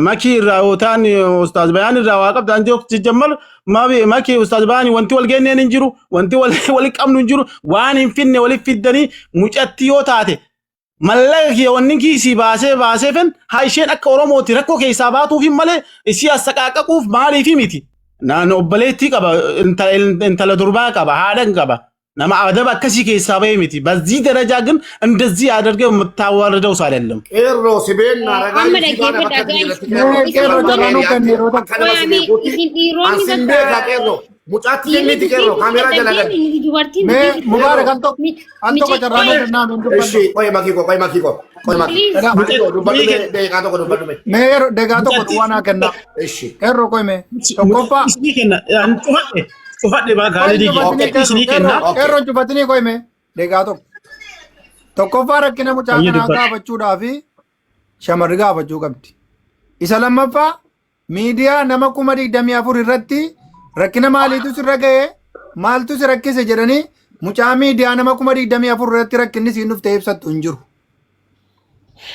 Speaker 6: makii irraa yootaan ustaaz bayaan irraa waa qabda anti of jijjammal makii ustaaz bayaan wanti wal genneen hin jiru wanti wal qabnu hin jiru waan hin finne wal fiddanii mucatti yoo taate mallaqee wanni kiisii baasee fen haa isheen akka Oromooti rakkoo keessaa baatuuf hin malee isii asaqaaqaquuf maaliif miti naan obboleettii qaba intala durbaa qaba haadhan qaba nama adaba akkasii keessaa bahee miti በዚህ ደረጃ ግን እንደዚህ አድርገው የምታዋርደው ሰው አይደለም
Speaker 1: qeerroo sibeena ragaa qeerroo jarranuu kan yeroo takka ansin beeka qeerroo mucaatti jenniti qeerroo kaameraa jala gadi
Speaker 11: Mee Mubaarak an tokko carraanuu kennaa min dubbannu.
Speaker 1: Ishi qoy makiko dubbadhume deeqaa tokko dubbadhume
Speaker 11: Mee deegaa tokko duwwaanaa kennaa.
Speaker 1: ishi
Speaker 11: Qeerroo qoy mee tokkoffaa.
Speaker 6: Isinii kenna cufadhe baa gaarii isinii kenna.
Speaker 11: Qeerroon cufatanii qoy mee deegaa tokko. Tokkoffaa rakkina mucaa kanaa gaafachuudhaa fi shamarri gaafachuu qabdi. Isa lammaffaa miidiyaa nama 24,000 irratti rakkina maaliitu sirra ga'ee maaltu si rakkise jedhanii mucaa miidiyaa nama 24,000 irratti rakkinni siin dhuftee ibsattu hin jiru.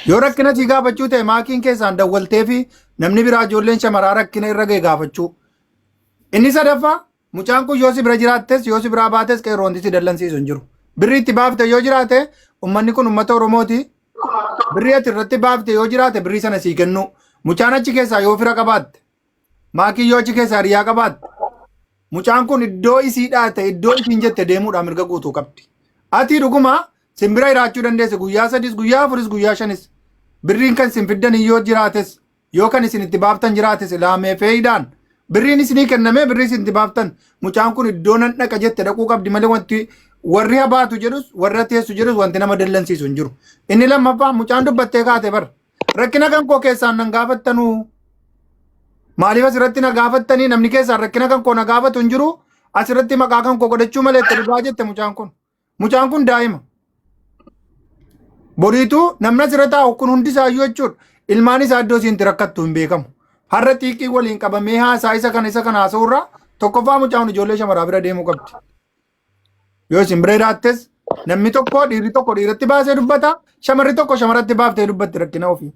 Speaker 11: Yoo rakkina sii gaafachuu ta'e maakiin keessaan dawwaltee fi namni biraa ijoolleen shamaraa rakkina irra ga'e gaafachuu. Inni sadaffaa mucaan kun yoo si bira jiraattes yoo si biraa baates qeerroonti si dallansiisu hin jiru. Birri itti baafte yoo jiraate ummanni kun ummata Oromooti. Birri ati irratti baafte yoo jiraate birrii sana sii kennu. Mucaan achi keessaa yoo fira qabaatte maakiin yoo achi keessaa hiriyaa qabaatte mucaan kun iddoo isii dhaate iddoo isiin jette deemuudhaan mirga guutuu qabdi. Ati dhuguma simbira hiraachuu dandeesse guyyaa 3 guyyaa 4 guyyaa 5 birriin kan sin fiddan yoo jiraates yoo kan isin itti baaftan jiraates laamee feeyidaan birriin isinii kennamee birrii isin itti baaftan mucaan kun iddoo nan dhaqa jette dhaquu qabdi malee wanti warri habaatu jedhus warra teessu jedhus wanti nama dallansiisu hin jiru. Inni lammaffaa mucaan dubbattee kaate bar rakkina kan koo keessaan nan gaafattanuu maaliif asirratti na gaafattanii namni keessaan rakkina kan koo na gaafatu hin jiru asirratti maqaa kan koo godhachuu malee itti dhugaa jette mucaan kun daa'ima. Boriituu namni asirra taa'u kun hundi isaayyuu jechuudha ilmaan isaa iddoo isiin rakkattu hin beekamu. Har'a xiiqii waliin qabamee haasaa isa kana haasa'urraa tokkoffaa mucaan ijoollee shamaraa bira deemuu qabdi. Yoo isin bira jiraattes namni tokko dhiirri tokko dhiiratti baasee dubbata shamarri tokko shamaratti baaftee dubbatti rakkina ofii.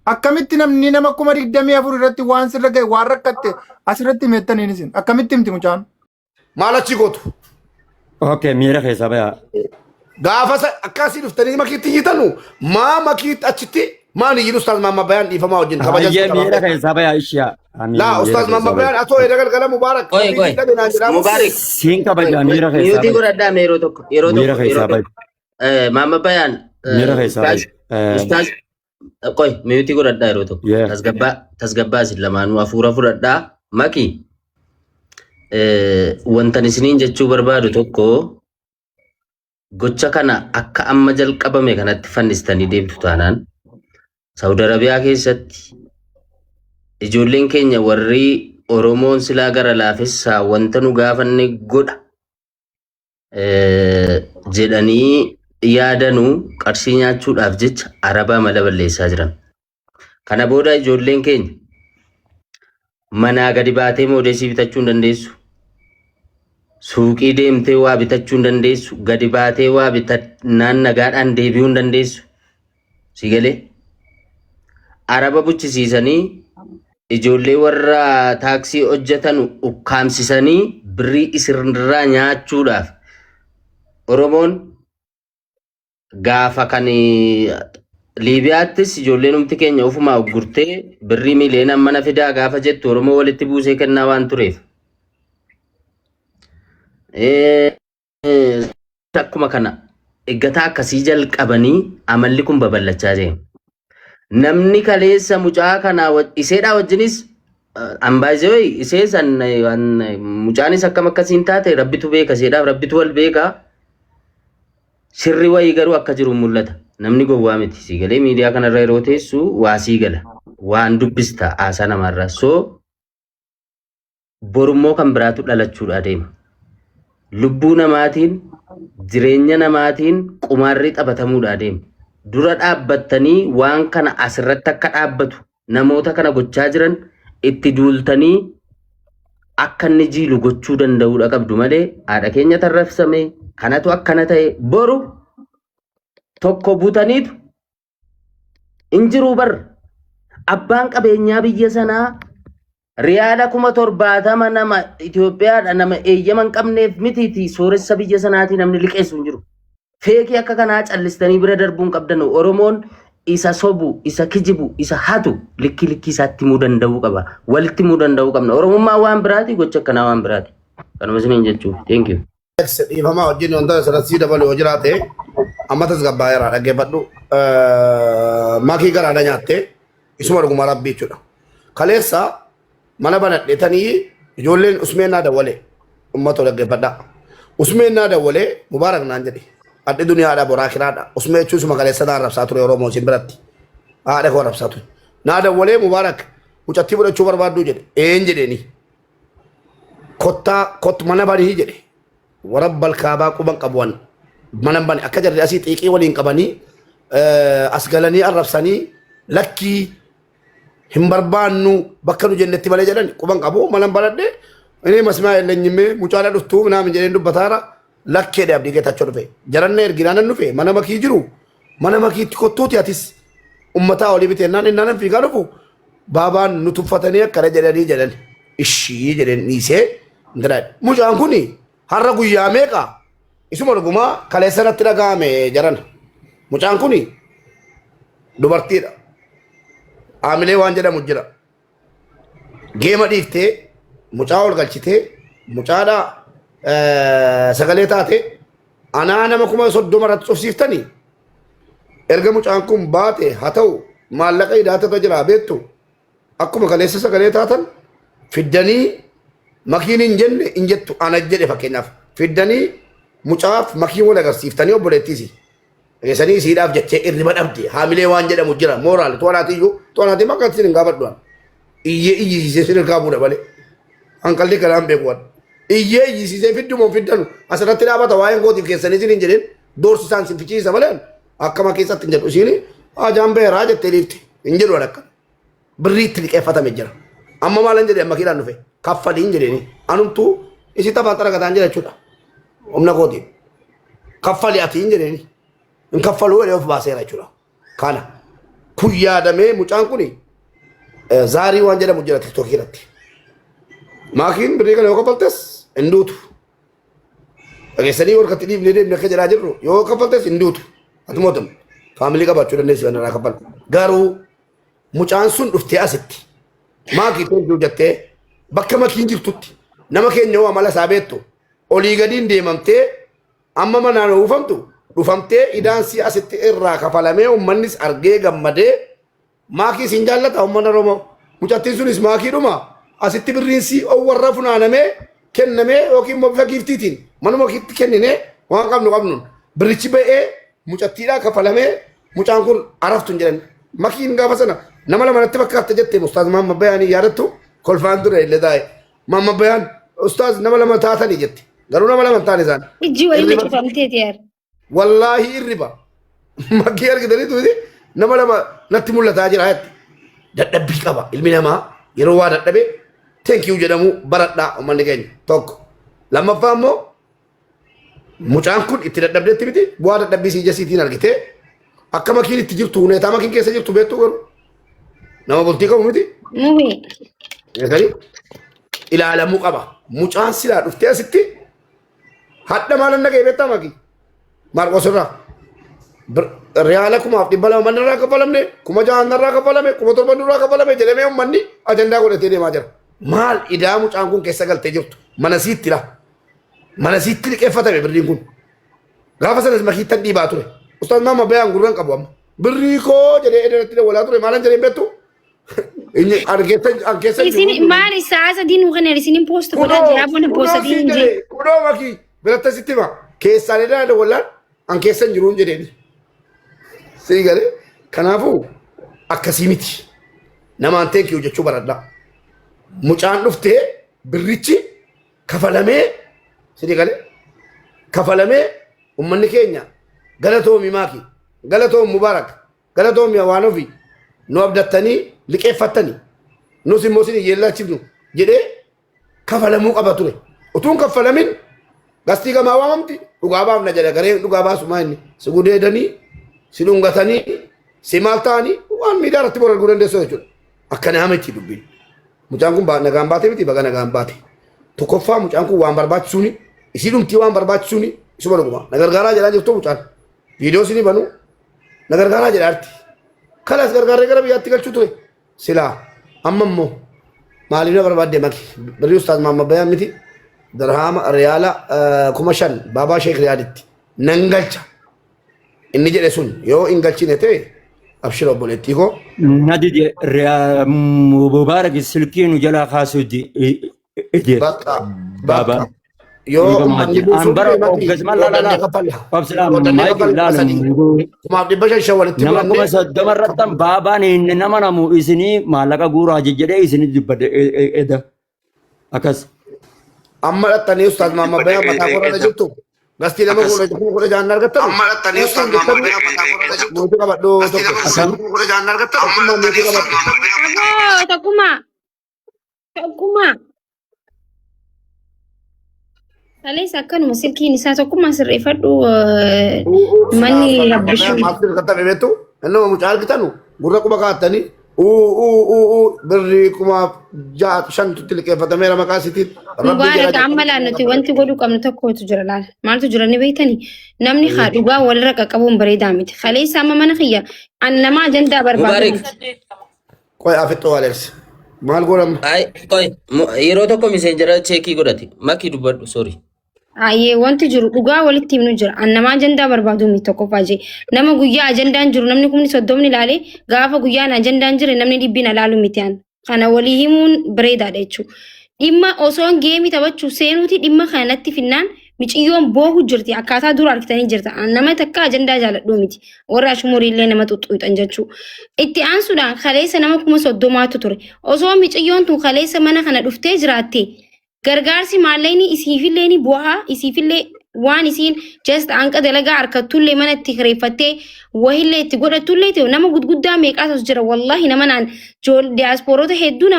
Speaker 11: Akkamitti namni nama 24,000 irratti waan sirra ga'e waan rakkatte asirratti meettaniin isin akkamitti himti mucaan?
Speaker 1: maal achi gootu
Speaker 7: Okay, miira keessa bayaa.
Speaker 1: gaafa akkasii dhuftanii makiitti hiitanu maa makiitti achitti maal iyyiin ustaaz Maamma Bayaan dhiifama wajjin kabaja
Speaker 7: Hayyee miira keessa bayaa ishiyaa.
Speaker 1: laa ustaaz Maamma Bayaan atoo edda galgala mubaarak
Speaker 4: Mubaarak
Speaker 7: Siin kabaja miira keessa
Speaker 4: miyuutii
Speaker 7: bayaa.
Speaker 4: godhadhaa yeroo tokko
Speaker 7: Miira keessa bayaa.
Speaker 4: Maamma Bayaan
Speaker 7: Miira keessa bayaa.
Speaker 4: Ustaaz qoy miyuutii godhadhaa yeroo tokko
Speaker 7: Yeah.
Speaker 4: tasgabbaa isin lamaanuu hafuura fudhadhaa maki wantan isiniin jechuu barbaadu tokko gocha kana akka amma jalqabame kanatti fannistanii deemtu taanaan Saudi Arabiyaa keessatti ijoolleen keenya warri Oromoon silaa gara laafessaa wanta nu gaafanne godha jedhanii yaadanuu qarshii nyaachuudhaaf jecha Arabaa mala balleessaa jiran. Kana booda ijoolleen keenya manaa gadi baatee moodeesii bitachuu hin dandeessu. Suuqii deemtee waa bitachuu hin dandeessu. Gadi baatee waa bitannaan nagaadhaan deebi'uu hin dandeessu. Si galee? araba buchisiisanii ijoollee warra taaksii hojjetan ukkaamsisanii birrii isirraa nyaachuudhaaf Oromoon gaafa kan Liibiyaattis ijoolleen humti keenya ofumaa gurtee birrii miliyoona mana fidaa gaafa jettu Oromoo walitti buusee kennaa waan tureef. Akkuma kana eeggataa akkasii jalqabanii amalli kun babal'achaa deema. Namni kaleessa mucaa kana iseedhaa wajjinis ambaayizee isee san mucaanis akkam akkasiin taate rabbitu beeka iseedhaaf rabbitu wal beeka. Sirri wayii garuu akka jiru mul'ata. Namni gowwaa miti. Siigalee miidiyaa kanarra yeroo teessu waa siigala. Waan dubbista haasaa namarraa. So borummoo kan biraatu dhalachuudha deema. Lubbuu namaatiin jireenya namaatiin qumaarri taphatamuudha deema. Dura dhaabbattanii waan kana asirratti akka dhaabbatu namoota kana gochaa jiran itti duultanii akka inni jiilu gochuu danda'uudha qabdu malee haadha keenya tarrafsame kanatu akkana ta'e boru tokko butaniitu injiruu bar abbaan qabeenyaa biyya sanaa riyaala 70,000 nama Itoophiyaadha nama eeyyaman qabneef mitiiti sooressa biyya sanaatii namni liqeessu hin jiru. Feekii akka kanaa callistanii bira darbuun qabdan Oromoon isa sobu, isa kijibu, isa hatu likki isaatti himuu danda'uu qaba. Walitti himuu danda'uu qabna. Oromummaa waan biraati gocha akkanaa waan biraati. Kanuma isiniin jechuuf. Thank you.
Speaker 1: Dhiifamaa wajjin wanta asirratti dabalu yoo jiraate ammatas gabbaayeraa dhaggeeffadhu makii garaadha nyaatte isuma dhuguma rabbii jechuudha. Kaleessa mana banadheetanii ijoolleen usmeennaa dawwalee uummatoo dhaggeeffadha. Usmeennaa dawwalee mubaarak naan jedhe adde duniyaadha boraa kiraadha. Usmee jechuun suma kaleessa naa rabsaa ture Oromoo isin biratti haadha koo rabsaa ture. Naa dawwalee mubaarak mucattii fudhachuu barbaaddu jedhe een jedheeni kottu mana banii jedhe. ورب الكعبة قبان قبوان منن بني أكجر رأسي تيكي ولين قباني أسقلني الرفساني لكي هم بربانو بكرو جنتي بالي جلني قبان قبو منن بلد ini masma اللي نيمي مچالا دستو نام جلين دو بثارا لكي ده أبدي كتا چورفه جرن نير جرانا نوفه منا مكي جرو منا مكي تكتو تياتيس أمتا أولي بتنان إننا في كارفو بابا نتوفتني كره جلني جلن إشي جلن نيسه دراد مجان كوني har'a guyyaa meeqa isuma dhuguma kaleessarratti dhaga'ame jaran mucaan kuni dubartiidha aamilee waan jedhamu jira geema dhiiftee mucaa ol galchitee mucaadha sagalee taate anaa nama 30 irratti cufsiiftanii erga mucaan kun baate haa ta'u maallaqa hidhaatota jira beektu akkuma kaleessa sagalee taatan fiddanii makiin hin jenne hin jettu ana jedhe fakkeenyaaf fiddanii mucaaf makiin wal agarsiiftanii obboleettiisi eessanii siidhaaf jechee irriba dhabde haamilee waan jedhamu jira mooraal toonaatii makka isin hin gaafadhuan iyyee iyyisiisee sin hirkaa buudha malee hanqalli kanaan beekuwan iyyee iyyisiisee fiddumoo fiddanu asirratti dhaabata waa'een gootiif keessanii isin hin jedhin doorsisaan sin fichiisa malee akkama keessatti hin jedhu isiin ajaan beeraa jettee dhiifte hin jedhu akka birriitti liqeeffatame jira amma maalan jedhe makiidhaan dhufe kaffaliin jedheni anumtu isi taphaan xaragataan jedha jechuudha humna kootiin kaffali atiin jedheni hin kaffaluu jedhee of baaseera jechuudha kana kun yaadamee mucaan kuni zaarii waan jedhamu jira tiktookii irratti maakiin birrii kana yoo kaffaltes hin duutu dhageessanii warqatti dhiifnee deemne akka jedhaa jirru yoo kaffaltes hin duutu atumootama faamilii qabaachuu dandeessu irraa kaffalu garuu mucaan sun dhuftee asitti maakii tolchuu jettee bakka makiin jirtutti nama keenya waa mala isaa beektu olii gadiin deemamtee amma manaan uufamtu dhufamtee idaan si asitti irraa kafalamee uummannis argee gammadee maakii siin jaallata uummanni Oromoo mucattiin sunis maakiidhuma asitti birriin si warra funaanamee kennamee yookiin immoo bifa giiftiitiin manuma kiitti kenninee waan qabnuun birrichi ba'ee mucattiidhaa kafalamee mucaan kun araftu hin jedhan makiin gaafa sana nama lama natti fakkaata jettee ustaaz Maamma Bayaanii yaadattu kolfaan dura illee taa'e Maamma Bayaan ustaaz nama lama taatanii jette garuu nama lama taane isaan
Speaker 5: ijji waliin cufamteeti yaar
Speaker 1: wallaahi irriba makkii argitanii tuuti nama lama natti mul'ataa jira jetti dadhabbii qaba ilmi namaa yeroo waa dadhabe thank you jedhamu baradhaa uummanni keenya tokko lammaffaa immoo mucaan kun itti dadhabdeetti miti bu'aa dadhabbii sii jasiitiin argitee akka makiin itti jirtu huneetaa makiin keessa jirtu beektu garuu nama bultii qabu miti
Speaker 5: Mubi.
Speaker 1: eegale ilaalamuu qaba mucaan silaa dhuftee asitti hadda maalan dhagee beektaa maki Marqos irraa Reala kumaaf dhibba lama manarraa kaffalamne kuma jahanarraa kaffalame kuma torbanirraa kaffalame jedhamee uummanni ajandaa godhatee deemaa jira. Maal idaa mucaan kun keessa galtee jirtu mana siitti la mana siitti liqeeffatame birriin kun gaafa sanas makiittan dhiibaa ture. Ustaaz Maamma Bayaan gurran qabu amma birrii koo jedhee edarratti walaa ture maalan jedhee beektu inni ankeessa
Speaker 5: Isin maali saasa diinu kana isin post godhaa jira bona post diinu je.
Speaker 1: Kudoo maki biratta sitti ma keessaan edaa wallaan ankeessa jiruun jedheeni. Seegale kanaafuu akkasii miti namaan teekii hojjechuu baradhaa mucaan dhuftee birrichi kafalamee seegale kafalamee ummanni keenya galatoomi maaki galatoomi mubaarak galatoomi awaanofi nu abdattanii liqeeffattanii nus immoo isin yeellaachifnu jedhee kafalamuu qaba ture utuun kaffalamin gastii gamaa waamamti dhugaa baafna jedha garee dhugaa baasumaa inni si gudeedanii si dhungatanii si maal ta'anii waan miidhaa irratti bora arguu dandeessu jechuudha. Akkana hamitti dubbiin. Mucaan kun nagaan baatee miti baga nagaan baate. Tokkoffaa mucaan kun waan barbaachisuuni isii dhumtii waan barbaachisuuni isuma dhuguma. Nagargaaraa jedhaa jirtu mucaan. Viidiyoo isin banu nagargaaraa jedhaarti. Kanas gargaaree gara biyyaatti galchuu ture. Silaa amma immoo maaliif na barbaadde maki birrii Ustaaz Maamma Bayaan miti darhaama Riyaala 5,000 baabaa Sheek Riyaaditti nan galcha. Inni jedhe sun yoo hin galchine ta'e abshira obboleettii koo.
Speaker 7: Nadi Mubaarak silkii nu jalaa kaasuu ije.
Speaker 1: Baba. Yoo
Speaker 7: ambara oggasman laalala qabsiidhaan maayikii ilaalu.
Speaker 1: Kumaaf 500 walitti
Speaker 7: nama kuma 30 irrattan baabaan inni nama namu isinii maallaqa guuraa jedhee isinii dubbadde eda akkas.
Speaker 1: Amma dhattanii Ustaaz Maamma Bayaan mataa korra jirtu. Gasti nama kudha jahan argatta. Amma dhattanii Ustaaz Maamma Bayaan mataa korra jirtu. Mootii qabadhoo tokko. Kudha jahan argatta. Amma mootii qabadhu.
Speaker 5: Takuma. Kaleessa akkanuma silkiin isaa tokkummaa sirreeffadhu manni rabbishu.
Speaker 1: Maaf sirreeffata bebeetu. Nama mucaa argitanu gurra quba kaa'attanii birrii kumaaf 5 liqeeffatameera maqaa isiitiin.
Speaker 5: Mubaarak amma laannuti wanti godhuu qabnu tokkotu jira laala. Maaltu jira ni beektanii? Namni haa dhugaa walirra qaqqabuun bareedaa miti. Kaleessa amma mana kiyya an nama ajandaa barbaadu.
Speaker 1: Qoy afixxoo Alex. Maal godhamu?
Speaker 4: Ay, qoy yeroo tokko miseenjera cheekii godhati. Makii dubbadhu sorry.
Speaker 5: Ayyee wanti jiru dhugaa walitti himnu jira. An nama ajandaa barbaadu miti tokko faajee. Nama guyyaa ajandaan jiru namni kumni 30 ilaalee gaafa guyyaan ajandaan jire namni 100 ilaalu miti an. Kana walii himuun bareedaadha jechuudha. Dhimma osoo geemii taphachuu seenuuti dhimma kanatti finnaan miciyyoon boohu jirti akkaataa dura argitanii jirta. Nama takka ajandaa jaaladhu miti. Warra ashumurii illee nama xuxxuuxan jechuudha. Itti aansuudhaan kaleessa nama 30,000tu ture. Osoo miciyyoon tun kaleessa mana kana dhuftee jiraatte gargaarsi maallaqni isiifillee bu'aa isiifillee waan isiin just anqa dalagaa harkattullee mana itti kireeffattee wahillee itti godhattullee ta'u nama gudguddaa meeqaatas jira wallahi nama naan diyaaspoorota hedduu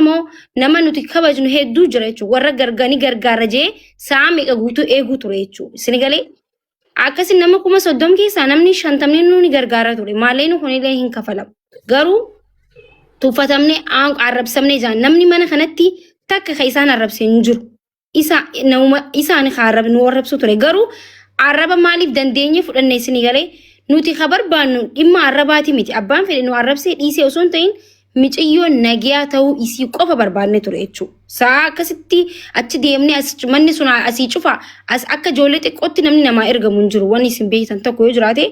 Speaker 5: nama nuti kabajnu hedduu jira jechuudha warra garganii gargaara jee sa'a meeqa guutuu eeguu ture jechuudha isin galee akkasii nama 30 keessaa namni 50 nuuni gargaara ture maallaqni kunillee hin kafalamu garuu tuffatamne arrabsamne jaan namni mana kanatti takka ka isaan arrabsee hin jiru. Isaan arraba nu arrabsu ture garuu arraba maaliif dandeenye fudhanne isin galee nuti barbaannu dhimma arrabaati miti abbaan fedhe nu arrabsee dhiisee osoo hin ta'in miciyyoon nagiyaa ta'uu isii qofa barbaanne ture jechuudha. Sa'a akkasitti achi deemnee manni sun asii cufa akka ijoollee xiqqootti namni namaa ergamu hin jiru wanni isin beektan tokko yoo jiraate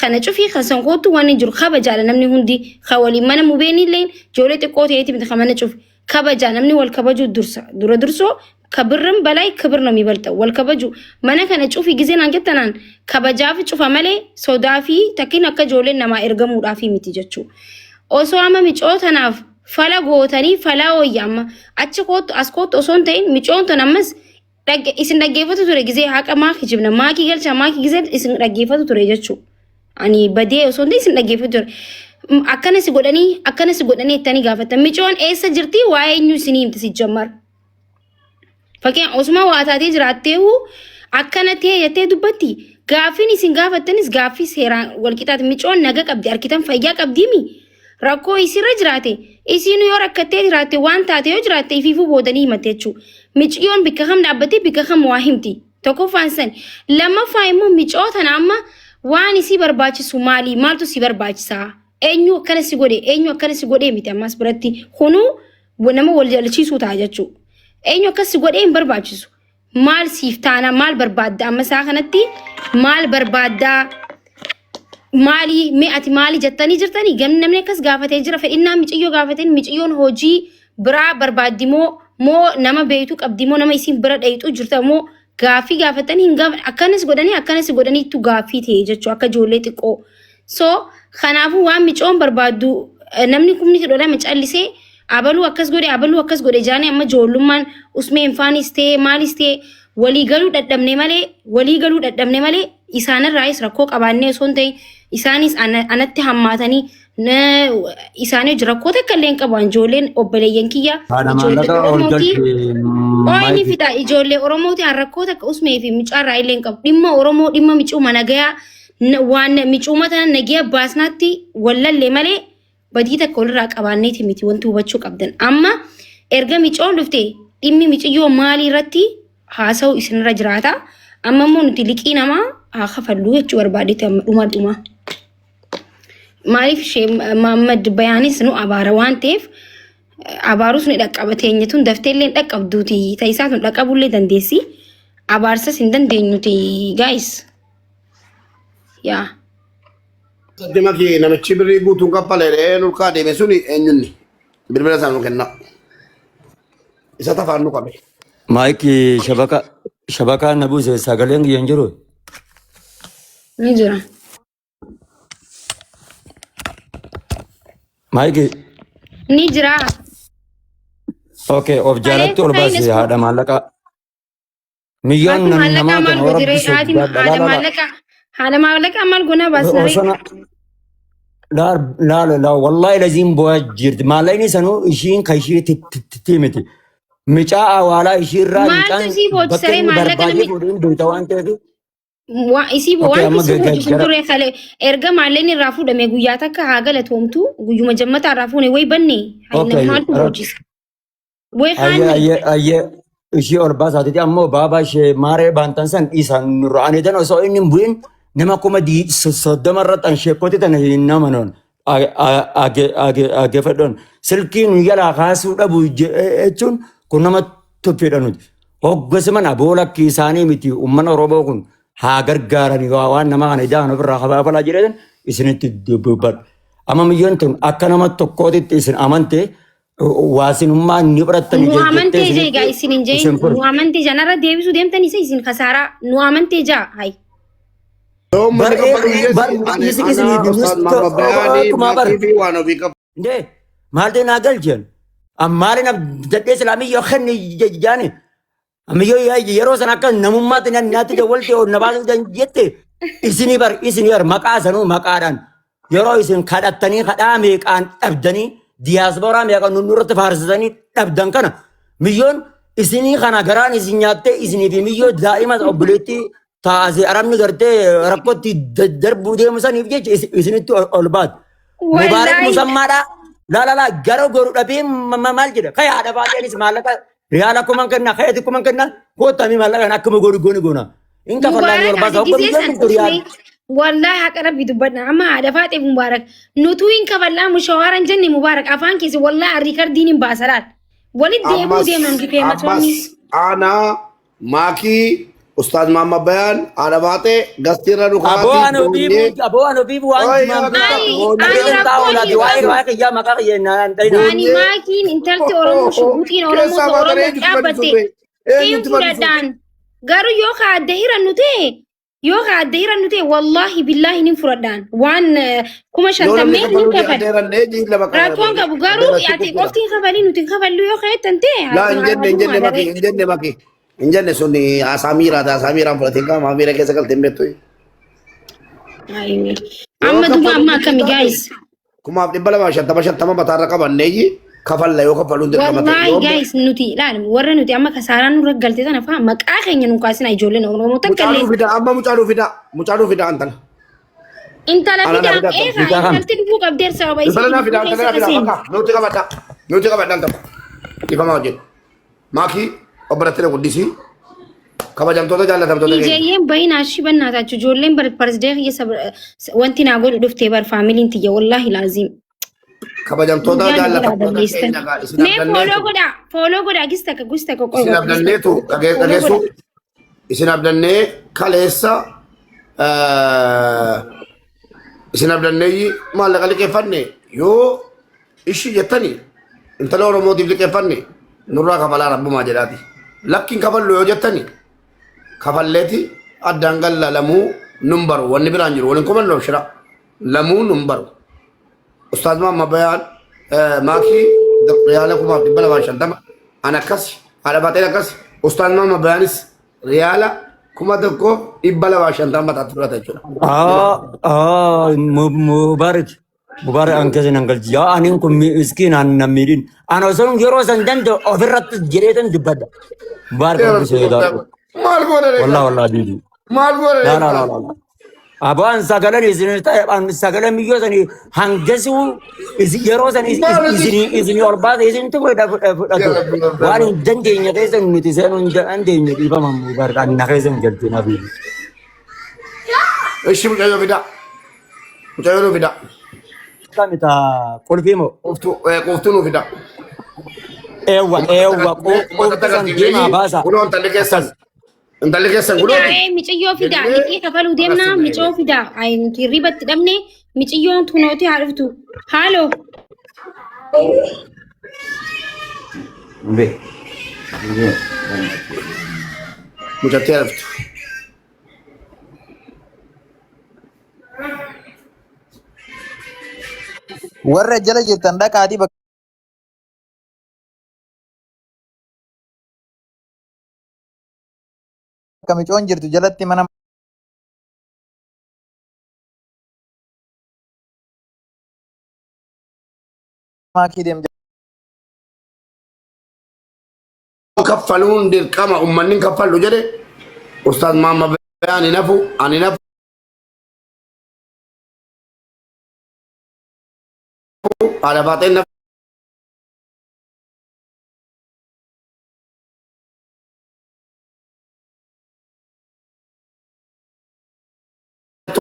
Speaker 5: kana cufii kan sankootu waan hin jiru kabajaadha namni hundi kan waliin mana mubeenillee ijoollee xiqqoo ta'eeti miti kan mana cufi kabajaa namni wal kabajuu dura dursoo kabirran balaa kabir ነው የሚበልጠው wal kabaju mana kana cufi giseen hanqetanaan kabajaaf cufa malee sodaa fi takkiin akka ijoolleen namaa ergamuudhaaf miti jechuudha. Osoo amma micootanaaf fala gootanii fala wayyaama achi kootu as kootu osoo hin ta'in micoonton ammas isin dhaggeeffatu ture gisee haqa maaki jibna maaki galcha maaki gisee isin dhaggeeffatu ture jechuudha. Ani badee osoo hin ta'in isin dhaggeeffatu ture. Akkana si godhanii ittanii gaafatan micoon eessa jirti waa'ee eenyu isinii himti si jammar. Fakkeen osuma waa taatee jiraattee akkana ta'e jettee dubbatti gaaffiin isin gaafattanis gaaffii seeraan walqixaati micoon naga qabdi harkitan fayyaa qabdiimi rakkoo isirra jiraate Isiinu yoo rakkattee jiraatte waan taate yoo jiraatte ifiifuu boodanii himatte jechuudha. Miciyyoon bikka kam dhaabbattee bikka kam waa himti. Tokkoffaan san. Lammaffaa immoo micoota amma waan isii barbaachisu maali? Maaltu si barbaachisa? Eenyu akkana si godhe? Eenyu akkana si godhe miti ammas biratti kunuu nama wal jaalchiisuu ta'a jechuudha. Eenyu akkas si godhe hin barbaachisu. Maal siif taana? Maal barbaadda? Amma isaa kanatti maal barbaadda? Maali ati maali jettanii jirtanii gamni namni akkas gaafatee jira fedhinnaa miciyyoo gaafateen miciyyoon hojii biraa barbaaddi moo nama beeytu qabdi moo nama isiin bira dhayitu jirta moo gaafii gaafatanii hin gaafan akkanas godhaniitu gaafii ta'e jechuu akka ijoollee xiqqoo. So kanaafuu waan micoon barbaaddu namni kumni hidhoodhaan callisee abaluu akkas godhe jaanii amma ijoollummaan usmee infaanis ta'e maalis ta'e walii galuu dadhabne malee isaanirraayis rakkoo qabaannee osoo hin ta'in isaanis anatti hammaatanii isaanii rakkoo takka illee hin qabu ijoolleen obboleeyyan kiyya ijoollee fida ijoollee Oromooti an rakkoo takka usmee fi micaarraa illee hin qabu dhimma Oromoo dhimma micuuma nagayaa waan micuuma tana nagaya baasnaatti wallallee malee badii takka walirraa qabaanneeti miti wanti hubachuu qabdan amma erga micoon dhufte dhimmi miciyyoo maalii irratti haasa'u isinirra jiraata amma immoo nuti liqii namaa haa kafallu jechuu barbaadeeti dhuma. Maaliif ishee Muhammad Bayaanis nu abaara waan ta'eef abaarus ni dhaqqabate eenyatuun dafteellee hin dhaqqabduuti ta'isaa tun dhaqqabullee dandeessi abaarsas hin dandeenyuti guys yaa.
Speaker 1: Saddima kee namichi birrii guutuun kappalee nurkaa deeme suni eenyunni bilbila isaa nu kenna isa tafaan nu qabe.
Speaker 7: Maayiki shabakaa na buuse sagaleen guyyan jiru.
Speaker 5: Ni jira.
Speaker 7: Maayiki.
Speaker 5: Ni jira.
Speaker 7: Okay, of jaalatti ol baase haadha maallaqaa. Milyoon namaa kan horabbisu
Speaker 5: haadha maallaqaa maal goona baasnare.
Speaker 7: La wallahi laziin bu'aa jirti. Maallaqni sanuu ishiin kan ishee timiti. Micaa awwaalaa ishiirraa
Speaker 5: maaltu isii boochisaree maallaqa namni
Speaker 7: fuudhin beekta waan ta'eef.
Speaker 5: Isii waan isii boocisu ture kale erga maallaqni irraa fuudhame guyyaa takka haa galatoomtu guyyuma jammataa irraa fuune way banne maaltu boocisa.
Speaker 7: Ayyee ishee ol baasaatiti ammoo baabaa ishee maaree baantan san dhiisan nurra'anii tan osoo inni hin bu'in nama kuma soddoma irratti an sheekkooti tan hin namanoon ageeffadhoon silkiin yalaa kaasuu dhabu jechuun kun nama tuffiidha nuti. Hoggasiman aboolakki isaanii miti uummanni Oromoo kun haa gargaaranii waan nama kana ida'an ofirraa kafaafalaa jedhan isinitti dubbadhu. Amma milyoon tun akka nama tokkootitti isin amante waasinummaa ni fudhattanii
Speaker 5: nu amantee jee egaa isin hin jee nu amantee janarra deebisuu deemtan isa isin kasaaraa nu amantee jaa hayi.
Speaker 7: Maaltu naa galchan ammaalin dadhee islaamii yoo kenni jaani ammiyyoo yeroo san akka namummaatti naatti jawwalte na baasuu jette isinii bar maqaa sanuu maqaadhaan yeroo isin kadhattanii kadhaa meeqaan dhabdanii diyaasporaa meeqaan nurratti faarsisanii dhabdan kana milyoon isinii kana garaan isin nyaattee isinii fi miyyoo daa'ima obboleettii taasise arabni gartee rakkootti darbuu deemu saniif jecha isinitti ol baatu. Mubaarak musammaadhaa laalala gara goru dhabee maal jedha kaya haadha baateenis maallaqa riyaala kuman kenna kayati kuman kenna kootami maallaqa akkuma gooni goona. Inka fallaan ol baasa obbo milyoon kun riyaala.
Speaker 5: Wallahi haqa rabbi dubbadha amma haadha faatee Mubaarak nutuu hin kafallaa mushawaaran jenne Mubaarak afaan keessa wallahi riikardiin hin baasalaat. Walit deemuu deeman gifee matoonni.
Speaker 1: Aanaa maakii Ustaz Muhammad Bayan ada bate gastira nu
Speaker 7: abo anu bibu
Speaker 5: ani makin intelti Oromo shubutin Oromo dhaabate hin fudhadhaan garu yoo kaadde hiran nute wallahi billahi nin fudhadhaan waan kuma shantamee nin kafal rakkoon qabu garu ati qoftiin kafalii nuti kafallu yoo kaetan ta'e
Speaker 1: la injenne maki injenne sunni asamira fudhateen maamira keessa galteen beektu.
Speaker 5: Amma duba amma akkami guys.
Speaker 1: Kumaaf 250 mataarra qabannee kafalla yoo kafaluun dirqama ta'e.
Speaker 5: Wallahi guys nuti ilaali warra nuti amma kasaaraan nurra galtee sana faa maqaa keenya nu kaasina ijoolleen Oromoo takka illee.
Speaker 1: Mucaaluu fida antana.
Speaker 5: انت لا
Speaker 1: أنا
Speaker 5: فيدا
Speaker 1: فيدا
Speaker 5: ايه
Speaker 7: فيدا كم؟
Speaker 5: انت تدبو قبدير سوا بيسي
Speaker 1: Intala na fida, intala na fida, baka. Nuti ka badan tako. Ifa ma wajjin. Maaki obbaratine guddisi. Kabajamtoota jaallatamtoota keenya.
Speaker 5: يجيين بين عشي بنات جولين برد برزدير يسب وانتي نقول دفتي بر فاميلي انتي والله لازم
Speaker 1: Kabajamtoota jaallatamtoota keenya gaa isin
Speaker 5: مي
Speaker 1: abdanneetu.
Speaker 5: فولو قدا قستك
Speaker 1: Isin abdanneetu dhageessu. Isin abdannee kaleessa isin abdanneeyyi maallaqa liqeeffanne yoo ishii jettanii intala Oromootiif liqeeffanne nurraa kafalaa rabbumaa jedhaati. Lakkiin kafallu yoo jettanii kafalleeti addaan galla lamuu nun baru wanni biraan jiru waliin komannoo shira lamuu nun baru. Ustaaz Maamma Bayaan maakii riyaala kumaaf 250 an akkas haadha baaxeen akkas Ustaaz Maamma Bayaanis riyaala 250 bataatti fudhata jechuudha.
Speaker 7: Mubarak. Mubarak angkasa nanggal ya anin kun miskin an namidin. Ana osong gero sandan do overat jiretan dibada. Mubarak angkasa ya.
Speaker 1: Maal goone
Speaker 7: Wallah bibi.
Speaker 1: maal goone
Speaker 7: La. Abang sagalan izin an sagalan miyo sani hanggasu izin gero sani izin orba izin tu dah. Wani jande nya kesa nuti sanu ande nya di pamam Mubarak an nakesa ngalti nabi.
Speaker 1: እሺ ሙጫዮ ፊዳ ሙጫዮ ነው ፊዳ
Speaker 7: Kami ta kolfimo.
Speaker 1: qoftu nu fida
Speaker 7: Ewa qofsan dima basa.
Speaker 1: kuno intalli keessan kunooti
Speaker 5: ايه ميجيو فيدا لقي كفلو ديمنا ميجيو فيدا اي نتي ريبت دمني ميجيو تونوتي عرفتو هالو
Speaker 7: Be.
Speaker 1: mucatti araftu
Speaker 10: warra jala jirtan dhaqaatii bakka micoon jirtu jalatti mana maakii deemte.
Speaker 1: kaffaluun dirqama ummanni kaffallu jedhe Ustaaz Maamma Bayaan ani nafu haadha baaxeen nafu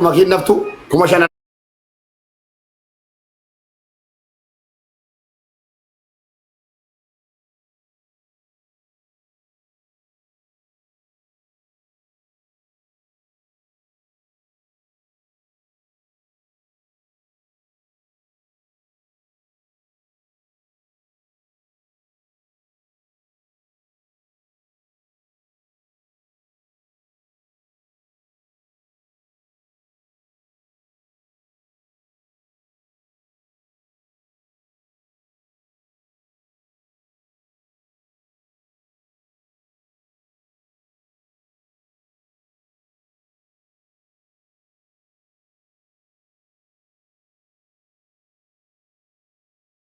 Speaker 1: makiin naftu 5,000